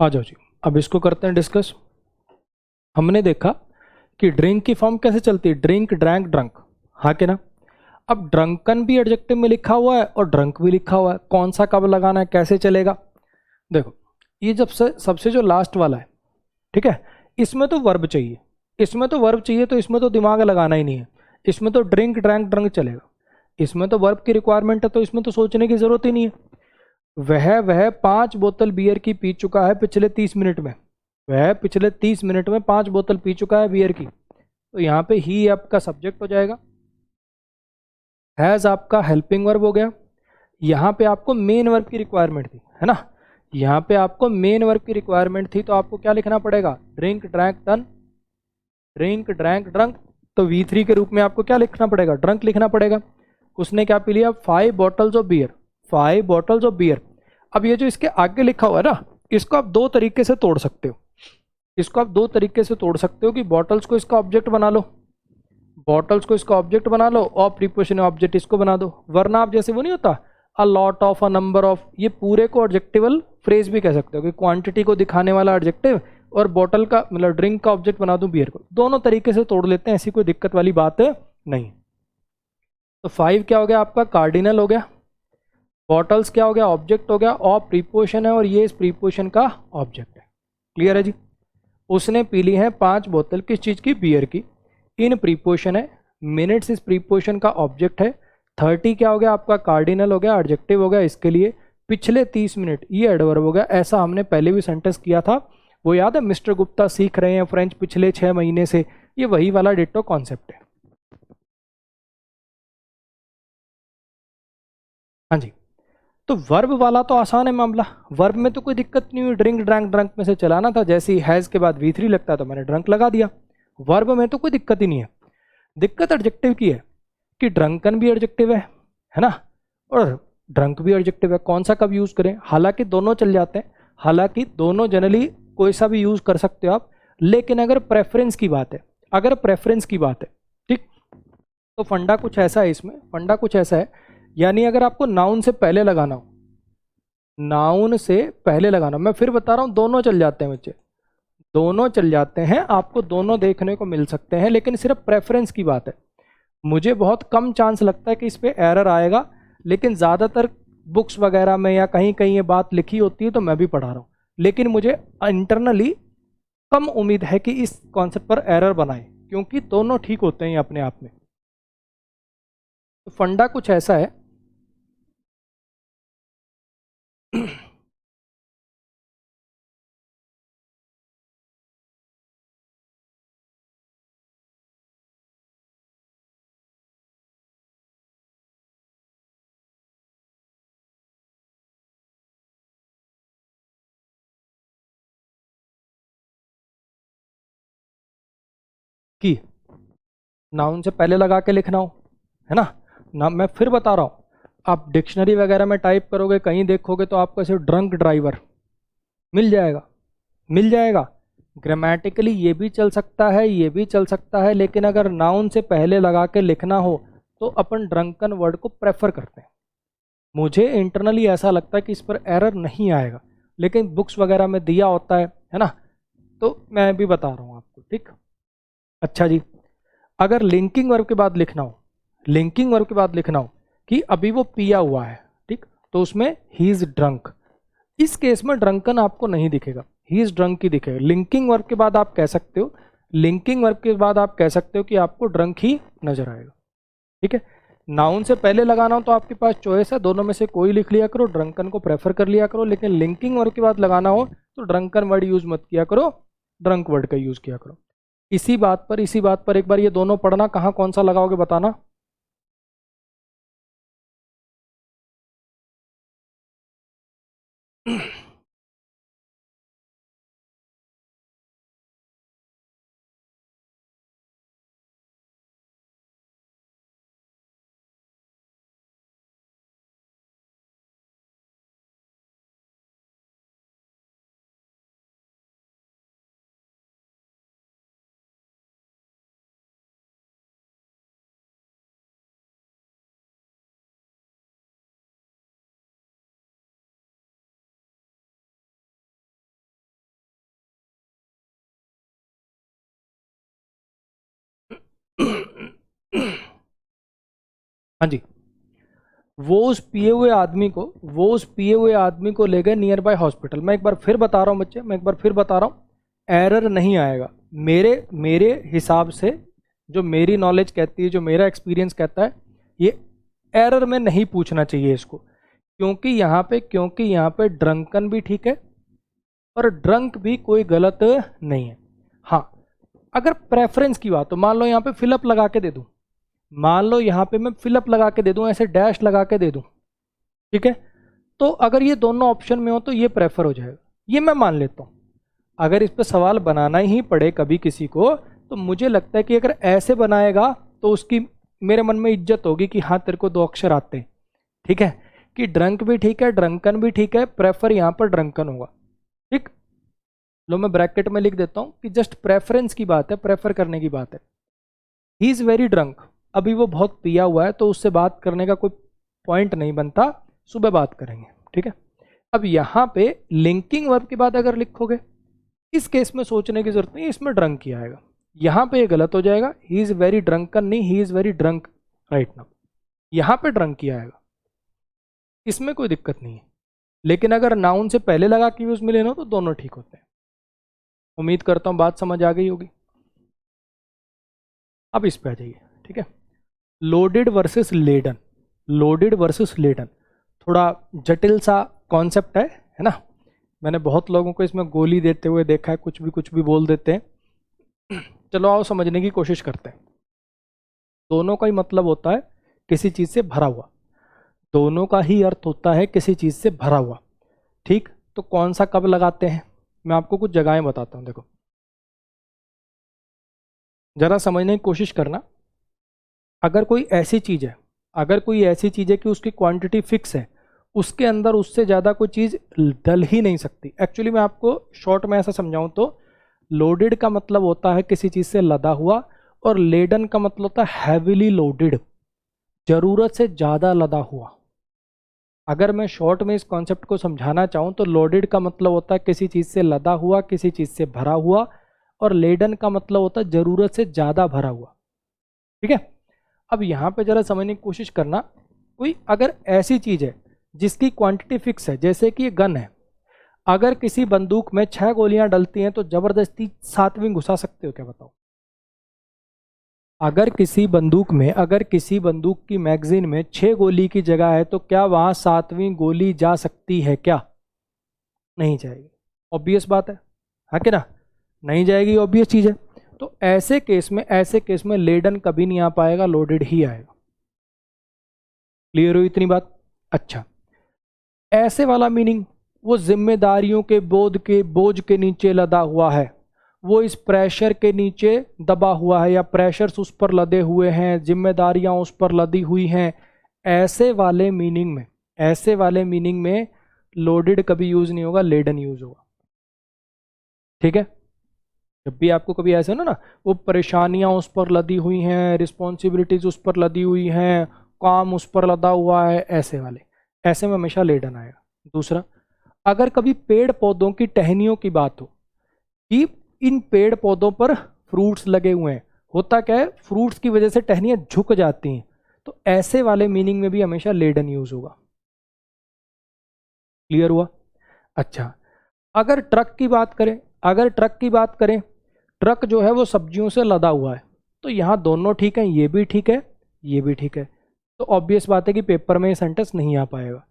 आ जाओ जी, अब इसको करते हैं डिस्कस। हमने देखा कि ड्रिंक की फॉर्म कैसे चलती है, ड्रिंक, ड्रैंक, ड्रंक, हाँ कि ना। अब ड्रंकन भी एडजेक्टिव में लिखा हुआ है और ड्रंक भी लिखा हुआ है, कौन सा कब लगाना है, कैसे चलेगा? देखो, ये जब से सबसे जो लास्ट वाला है, ठीक है, इसमें तो वर्ब चाहिए, इसमें तो वर्ब चाहिए, तो इसमें तो दिमाग लगाना ही नहीं है, इसमें तो ड्रिंक, ड्रैंक, ड्रंक चलेगा। इसमें तो वर्ब की रिक्वायरमेंट है, तो इसमें तो सोचने की जरूरत ही नहीं है। वह 5 बोतल बियर की पी चुका है पिछले 30 मिनट में, वह पिछले 30 मिनट में 5 बोतल पी चुका है बियर की, तो यहाँ पे ही आपका सब्जेक्ट हो जाएगा। हैज़ आपका हेल्पिंग वर्ब हो गया। यहाँ पे आपको मेन वर्ब की रिक्वायरमेंट थी, है ना, यहाँ पे आपको मेन वर्ब की रिक्वायरमेंट थी, तो आपको क्या लिखना पड़ेगा, drink, drank, done, drink, drank, drunk. तो V3 के रूप में आपको क्या लिखना पड़ेगा, ड्रंक लिखना पड़ेगा। उसने क्या पी लिया, 5 bottles of beer, 5 bottles of beer. अब ये जो इसके आगे लिखा हुआ है ना, इसको आप दो तरीके से तोड़ सकते हो, इसको आप दो तरीके से तोड़ सकते हो कि बॉटल्स को इसका ऑब्जेक्ट बना लो, बॉटल्स को इसका ऑब्जेक्ट बना लो और प्रीपोजिशन ऑब्जेक्ट इसको बना दो, वरना आप जैसे वो नहीं होता a lot of, a number of, ये पूरे को एडजेक्टिवल फ्रेज भी कह सकते हो कि क्वांटिटी को दिखाने वाला एडजेक्टिव, और बॉटल का मतलब ड्रिंक का ऑब्जेक्ट बना दूं बियर को, दोनों तरीके से तोड़ लेते हैं, ऐसी कोई दिक्कत वाली बात नहीं। तो 5 क्या हो गया आपका, कार्डिनल हो गया, बॉटल्स क्या हो गया, ऑब्जेक्ट हो गया, और प्रीपोजिशन है और ये इस प्रीपोजिशन का ऑब्जेक्ट है। क्लियर है जी। उसने पी ली है 5 बोतल किस चीज़ की, बियर की। इन प्रीपोजिशन है, मिनट्स इस प्रीपोजिशन का ऑब्जेक्ट है, 30 क्या हो गया आपका, कार्डिनल हो गया, एडजेक्टिव हो गया इसके लिए, पिछले 30 मिनट ये एडवर्ब हो गया। ऐसा हमने पहले भी सेंटेंस किया था, वो याद है, मिस्टर गुप्ता सीख रहे हैं फ्रेंच पिछले 6 महीने से, ये वही वाला डिट्टो कॉन्सेप्ट है। हाँ जी। तो वर्ब वाला तो आसान है मामला, वर्ब में तो कोई दिक्कत नहीं हुई, ड्रिंक ड्रैंक ड्रंक में से चलाना था, जैसे ही हैज़ के बाद V3 लगता है तो मैंने ड्रंक लगा दिया। वर्ब में तो कोई दिक्कत ही नहीं है। दिक्कत एडजेक्टिव की है कि ड्रंकन भी एडजेक्टिव है ना, और ड्रंक भी एडजेक्टिव है, कौन सा कब यूज़ करें। हालांकि दोनों चल जाते हैं, हालांकि दोनों जनरली कोई सा भी यूज़ कर सकते हो आप, लेकिन अगर प्रेफरेंस की बात है, अगर प्रेफरेंस की बात है, ठीक, तो फंडा कुछ ऐसा है इसमें, फंडा कुछ ऐसा है, यानी अगर आपको नाउन से पहले लगाना हो, नाउन से पहले लगाना, मैं फिर बता रहा हूँ दोनों चल जाते हैं बच्चे, दोनों चल जाते हैं, आपको दोनों देखने को मिल सकते हैं, लेकिन सिर्फ प्रेफरेंस की बात है। मुझे बहुत कम चांस लगता है कि इस पर एरर आएगा, लेकिन ज़्यादातर बुक्स वगैरह में या कहीं कहीं ये बात लिखी होती है तो मैं भी पढ़ा रहा हूँ, लेकिन मुझे इंटरनली कम उम्मीद है कि इस कॉन्सेप्ट पर एरर बनाए, क्योंकि दोनों ठीक होते हैं अपने आप में। तो फंडा कुछ ऐसा है कि नाउन से पहले लगा के लिखना हो, है ना मैं फिर बता रहा हूँ, आप डिक्शनरी वगैरह में टाइप करोगे, कहीं देखोगे तो आपको सिर्फ ड्रंक ड्राइवर मिल जाएगा, मिल जाएगा। ग्रामेटिकली ये भी चल सकता है, ये भी चल सकता है, लेकिन अगर नाउन से पहले लगा के लिखना हो तो अपन ड्रंकन वर्ड को प्रेफर करते हैं। मुझे इंटरनली ऐसा लगता है कि इस पर एरर नहीं आएगा, लेकिन बुक्स वगैरह में दिया होता है ना, तो मैं भी बता रहा हूँ आपको, ठीक। अच्छा जी, अगर लिंकिंग वर्ब के बाद लिखना हो, लिंकिंग वर्ब के बाद लिखना हो कि अभी वो पिया हुआ है, ठीक, तो उसमें ही इज ड्रंक, इस केस में ड्रंकन आपको नहीं दिखेगा, ही इज ड्रंक ही दिखेगा। लिंकिंग वर्ब के बाद आप कह सकते हो, लिंकिंग वर्ब के बाद आप कह सकते हो कि आपको ड्रंक ही नजर आएगा, ठीक है। नाउन से पहले लगाना हो तो आपके पास चॉइस है, दोनों में से कोई लिख लिया करो, ड्रंकन को प्रेफर कर लिया करो, लेकिन लिंकिंग वर्ब के बाद लगाना हो तो ड्रंकन वर्ड यूज मत किया करो, ड्रंक वर्ड का यूज किया करो। इसी बात पर एक बार ये दोनों पढ़ना, कहाँ कौन सा लगाओगे बताना। हाँ जी, वो उस पिए हुए आदमी को, वो उस पिए हुए आदमी को ले गए नियर बाय हॉस्पिटल। मैं एक बार फिर बता रहा हूँ बच्चे, मैं एक बार फिर बता रहा हूँ, एरर नहीं आएगा मेरे मेरे हिसाब से, जो मेरी नॉलेज कहती है, जो मेरा एक्सपीरियंस कहता है, ये एरर में नहीं पूछना चाहिए इसको, क्योंकि यहाँ पे ड्रंकन भी ठीक है और ड्रंक भी कोई गलत नहीं है। हाँ, अगर प्रेफरेंस की बात, तो मान लो यहाँ पे फिलअप लगा के दे दूँ, मान लो यहाँ पे मैं फिलअप लगा के दे दूं, ऐसे डैश लगा के दे दूं, ठीक है, तो अगर ये दोनों ऑप्शन में हो तो ये प्रेफर हो जाएगा, ये मैं मान लेता हूँ। अगर इस पे सवाल बनाना ही पड़े कभी किसी को, तो मुझे लगता है कि अगर ऐसे बनाएगा तो उसकी मेरे मन में इज्जत होगी कि हाँ तेरे को 2 अक्षर आते हैं, ठीक है, कि ड्रंक भी ठीक है, ड्रंकन भी ठीक है, प्रेफर यहाँ पर ड्रंकन होगा, ठीक। लो मैं ब्रैकेट में लिख देता हूँ कि जस्ट प्रेफरेंस की बात है, प्रेफर करने की बात है। ही इज़ वेरी ड्रंक, अभी वो बहुत पिया हुआ है तो उससे बात करने का कोई पॉइंट नहीं बनता, सुबह बात करेंगे, ठीक है। अब यहाँ पे लिंकिंग वर्ब के बाद अगर लिखोगे, इस केस में सोचने की जरूरत नहीं, इसमें ड्रंक किया आएगा, यहाँ पे ये गलत हो जाएगा, ही इज़ वेरी ड्रंकन नहीं, he is very drunk right now, यहाँ पे ड्रंक किया आएगा, इसमें कोई दिक्कत नहीं है। लेकिन अगर नाउन से पहले लगा के यूज मिले ना तो दोनों ठीक होते हैं। उम्मीद करता हूँ बात समझ आ गई होगी। अब इस पे आ जाइए, ठीक है। Loaded versus laden, loaded versus laden थोड़ा जटिल सा कॉन्सेप्ट है ना। मैंने बहुत लोगों को इसमें गोली देते हुए देखा है, कुछ भी बोल देते हैं। चलो आओ समझने की कोशिश करते हैं। दोनों का ही मतलब होता है किसी चीज़ से भरा हुआ, दोनों का ही अर्थ होता है किसी चीज़ से भरा हुआ, ठीक। तो कौन सा कब लगाते हैं, मैं आपको कुछ जगहें बताता हूँ, देखो ज़रा समझने की कोशिश करना। अगर कोई ऐसी चीज़ है, अगर कोई ऐसी चीज़ है कि उसकी क्वांटिटी फिक्स है, उसके अंदर उससे ज़्यादा कोई चीज़ डल ही नहीं सकती। एक्चुअली मैं आपको शॉर्ट में ऐसा समझाऊं तो लोडेड का मतलब होता है किसी चीज़ से लदा हुआ, और लेडन का मतलब होता है हैविली लोडेड, ज़रूरत से ज़्यादा लदा हुआ। अगर मैं शॉर्ट में इस कॉन्सेप्ट को समझाना चाहूँ तो लोडेड का मतलब होता है किसी चीज़ से लदा हुआ, किसी चीज़ से भरा हुआ, और लेडन का मतलब होता है ज़रूरत से ज़्यादा भरा हुआ, ठीक है। अब यहाँ पे ज़रा समझने की कोशिश करना, कोई अगर ऐसी चीज़ है जिसकी क्वांटिटी फिक्स है, जैसे कि ये गन है, अगर किसी बंदूक में 6 गोलियां डलती हैं तो ज़बरदस्ती 7वीं घुसा सकते हो क्या, बताओ। अगर किसी बंदूक की मैगजीन में 6 गोली की जगह है तो क्या वहाँ 7वीं गोली जा सकती है क्या, नहीं जाएगी। ऑब्वियस बात है कि ना, नहीं जाएगी, ऑब्वियस चीज़ है। तो ऐसे केस में लेडन कभी नहीं आ पाएगा, लोडेड ही आएगा। क्लियर हुई इतनी बात। अच्छा, ऐसे वाला मीनिंग, वो जिम्मेदारियों के बोझ के नीचे लदा हुआ है, वो इस प्रेशर के नीचे दबा हुआ है, या प्रेशर्स उस पर लदे हुए हैं, जिम्मेदारियां उस पर लदी हुई हैं, ऐसे वाले मीनिंग में लोडेड कभी यूज नहीं होगा, लेडन यूज होगा, ठीक है। जब भी आपको कभी ऐसे ना वो परेशानियां उस पर लदी हुई हैं, रिस्पॉन्सिबिलिटीज उस पर लदी हुई हैं, काम उस पर लदा हुआ है, ऐसे में हमेशा लेडन आएगा। दूसरा, अगर कभी पेड़ पौधों की टहनियों की बात हो कि इन पेड़ पौधों पर फ्रूट्स लगे हुए हैं, होता क्या है, फ्रूट्स की वजह से टहनियां झुक जाती हैं, तो ऐसे वाले मीनिंग में भी हमेशा लेडन यूज होगा। क्लियर हुआ। अच्छा, अगर ट्रक की बात करें, ट्रक जो है वो सब्जियों से लदा हुआ है, तो यहाँ दोनों ठीक है, ये भी ठीक है, ये भी ठीक है, तो ऑब्वियस बात है कि पेपर में ये सेंटेंस नहीं आ पाएगा।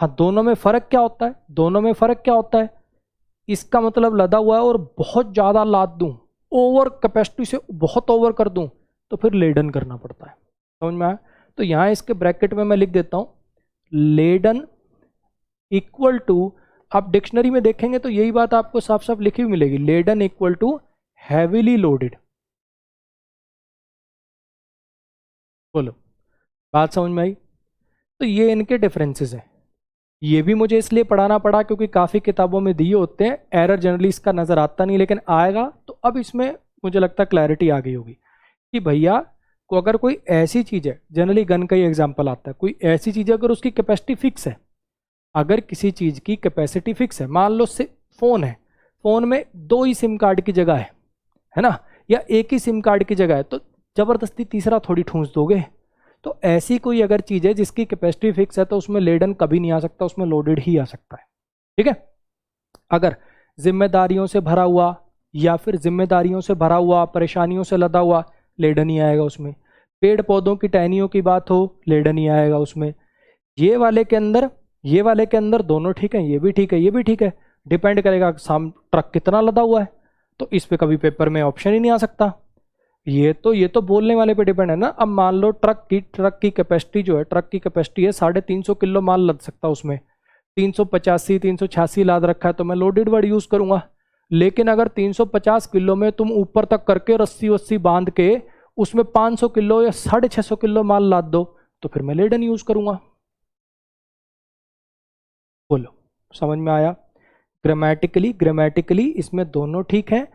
हाँ, दोनों में फ़र्क क्या होता है, इसका मतलब लदा हुआ है और बहुत ज़्यादा लाद दूं, ओवर कैपेसिटी से बहुत ओवर कर दूं, तो फिर लेडन करना पड़ता है। समझ में आया। तो यहाँ इसके ब्रैकेट में मैं लिख देता हूँ लेडन इक्वल टू, आप डिक्शनरी में देखेंगे तो यही बात आपको साफ साफ लिखी हुई मिलेगी, laden equal to heavily loaded. बोलो, बात समझ में आई। तो ये इनके डिफरेंसेस हैं। ये भी मुझे इसलिए पढ़ाना पड़ा क्योंकि काफ़ी किताबों में दिए होते हैं, एरर जनरली इसका नज़र आता नहीं, लेकिन आएगा तो अब इसमें मुझे लगता है क्लैरिटी आ गई होगी कि भैया को अगर कोई ऐसी चीज़ है, जनरली गन का ही एग्जांपल आता है, कोई ऐसी चीज़ है अगर उसकी कैपेसिटी फिक्स है, अगर किसी चीज़ की कैपेसिटी फिक्स है, मान लो से फ़ोन है, फ़ोन में 2 ही सिम कार्ड की जगह है ना, या एक ही सिम कार्ड की जगह है, तो ज़बरदस्ती तीसरा थोड़ी ठूंस दोगे। तो ऐसी कोई अगर चीज़ है जिसकी कैपेसिटी फिक्स है तो उसमें लेडन कभी नहीं आ सकता, उसमें लोडेड ही आ सकता है, ठीक है। अगर जिम्मेदारियों से भरा हुआ, या फिर जिम्मेदारियों से भरा हुआ परेशानियों से लदा हुआ, लेडन ही आएगा उसमें। पेड़ पौधों की टहनियों की बात हो, लेडन ही आएगा उसमें। ये वाले के अंदर दोनों ठीक है, ये भी ठीक है, ये भी ठीक है, डिपेंड करेगा ट्रक कितना लदा हुआ है, तो इस पे कभी पेपर में ऑप्शन ही नहीं आ सकता। ये तो बोलने वाले पे डिपेंड है ना। अब मान लो ट्रक की कैपेसिटी जो है, ट्रक की कैपेसिटी है 350 किलो माल लद सकता, उसमें 385 386 लाद रखा है, तो मैं लोडेड वर्ड यूज करूंगा। लेकिन अगर 350 किलो में तुम ऊपर तक करके रस्सी वस्सी बांध के उसमें 500 किलो या 650 किलो माल लाद दो, तो फिर मैं लेडन यूज करूंगा। बोलो, समझ में आया। ग्रामेटिकली इसमें दोनों ठीक है,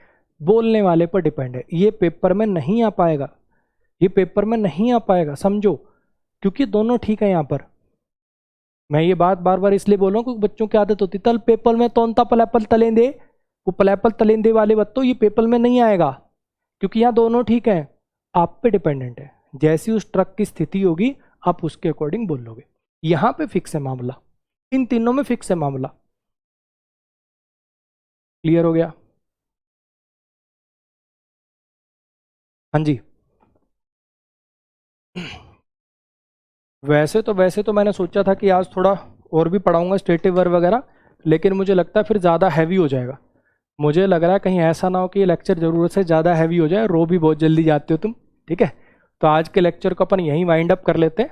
बोलने वाले पर डिपेंड है, ये पेपर में नहीं आ पाएगा। ये पेपर में नहीं आ पाएगा, समझो, क्योंकि दोनों ठीक है। यहाँ पर मैं ये बात बार बार इसलिए बोल रहा हूँ क्योंकि बच्चों की आदत होती है तल पेपर में तोनता पलैपल तलेंदे, वो पलैपल तलेंदे वाले बच्चों ये पेपर में नहीं आएगा, क्योंकि यहाँ दोनों ठीक है। आप पे डिपेंडेंट है, जैसी उस ट्रक की स्थिति होगी आप उसके अकॉर्डिंग बोल लोगे। यहाँ पे फिक्स है मामला, इन तीनों में फिक्स है मामला। क्लियर हो गया? हाँ जी। वैसे तो मैंने सोचा था कि आज थोड़ा और भी पढ़ाऊंगा स्टेटिव वर्ब वगैरह, लेकिन मुझे लगता है फिर ज़्यादा हैवी हो जाएगा। मुझे लग रहा है कहीं ऐसा ना हो कि ये लेक्चर ज़रूरत से ज़्यादा हैवी हो जाए, रो भी बहुत जल्दी जाते हो तुम। ठीक है, तो आज के लेक्चर को अपन यहीं वाइंड अप कर लेते हैं।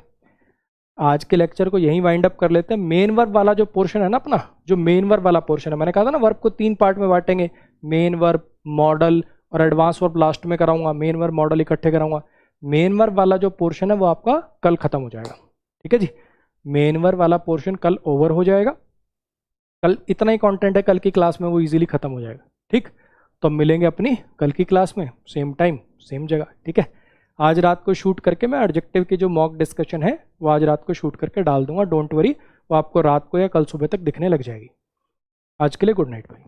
आज के लेक्चर को यहीं वाइंड अप कर लेते हैं। मेन वर्ब वाला जो पोर्शन है ना अपना, जो मेन वर्ब वाला पोर्शन है, मैंने कहा था ना वर्ब को 3 पार्ट में बांटेंगे, मेन वर्ब, मॉडल और एडवांस वर्ब लास्ट में कराऊंगा, मेन वर्ब मॉडल इकट्ठे कराऊंगा। मेन वर्ब वाला जो पोर्शन है वो आपका कल खत्म हो जाएगा। ठीक है जी, मेन वर्ब वाला पोर्शन कल ओवर हो जाएगा। कल इतना ही कंटेंट है कल की क्लास में, वो इजीली खत्म हो जाएगा। ठीक, तो मिलेंगे अपनी कल की क्लास में, सेम टाइम सेम जगह। ठीक है, आज रात को शूट करके मैं एडजेक्टिव की जो मॉक डिस्कशन है वो आज रात को शूट करके डाल दूंगा, डोंट वरी, वो आपको रात को या कल सुबह तक दिखने लग जाएगी। आज के लिए गुड नाइट भाई।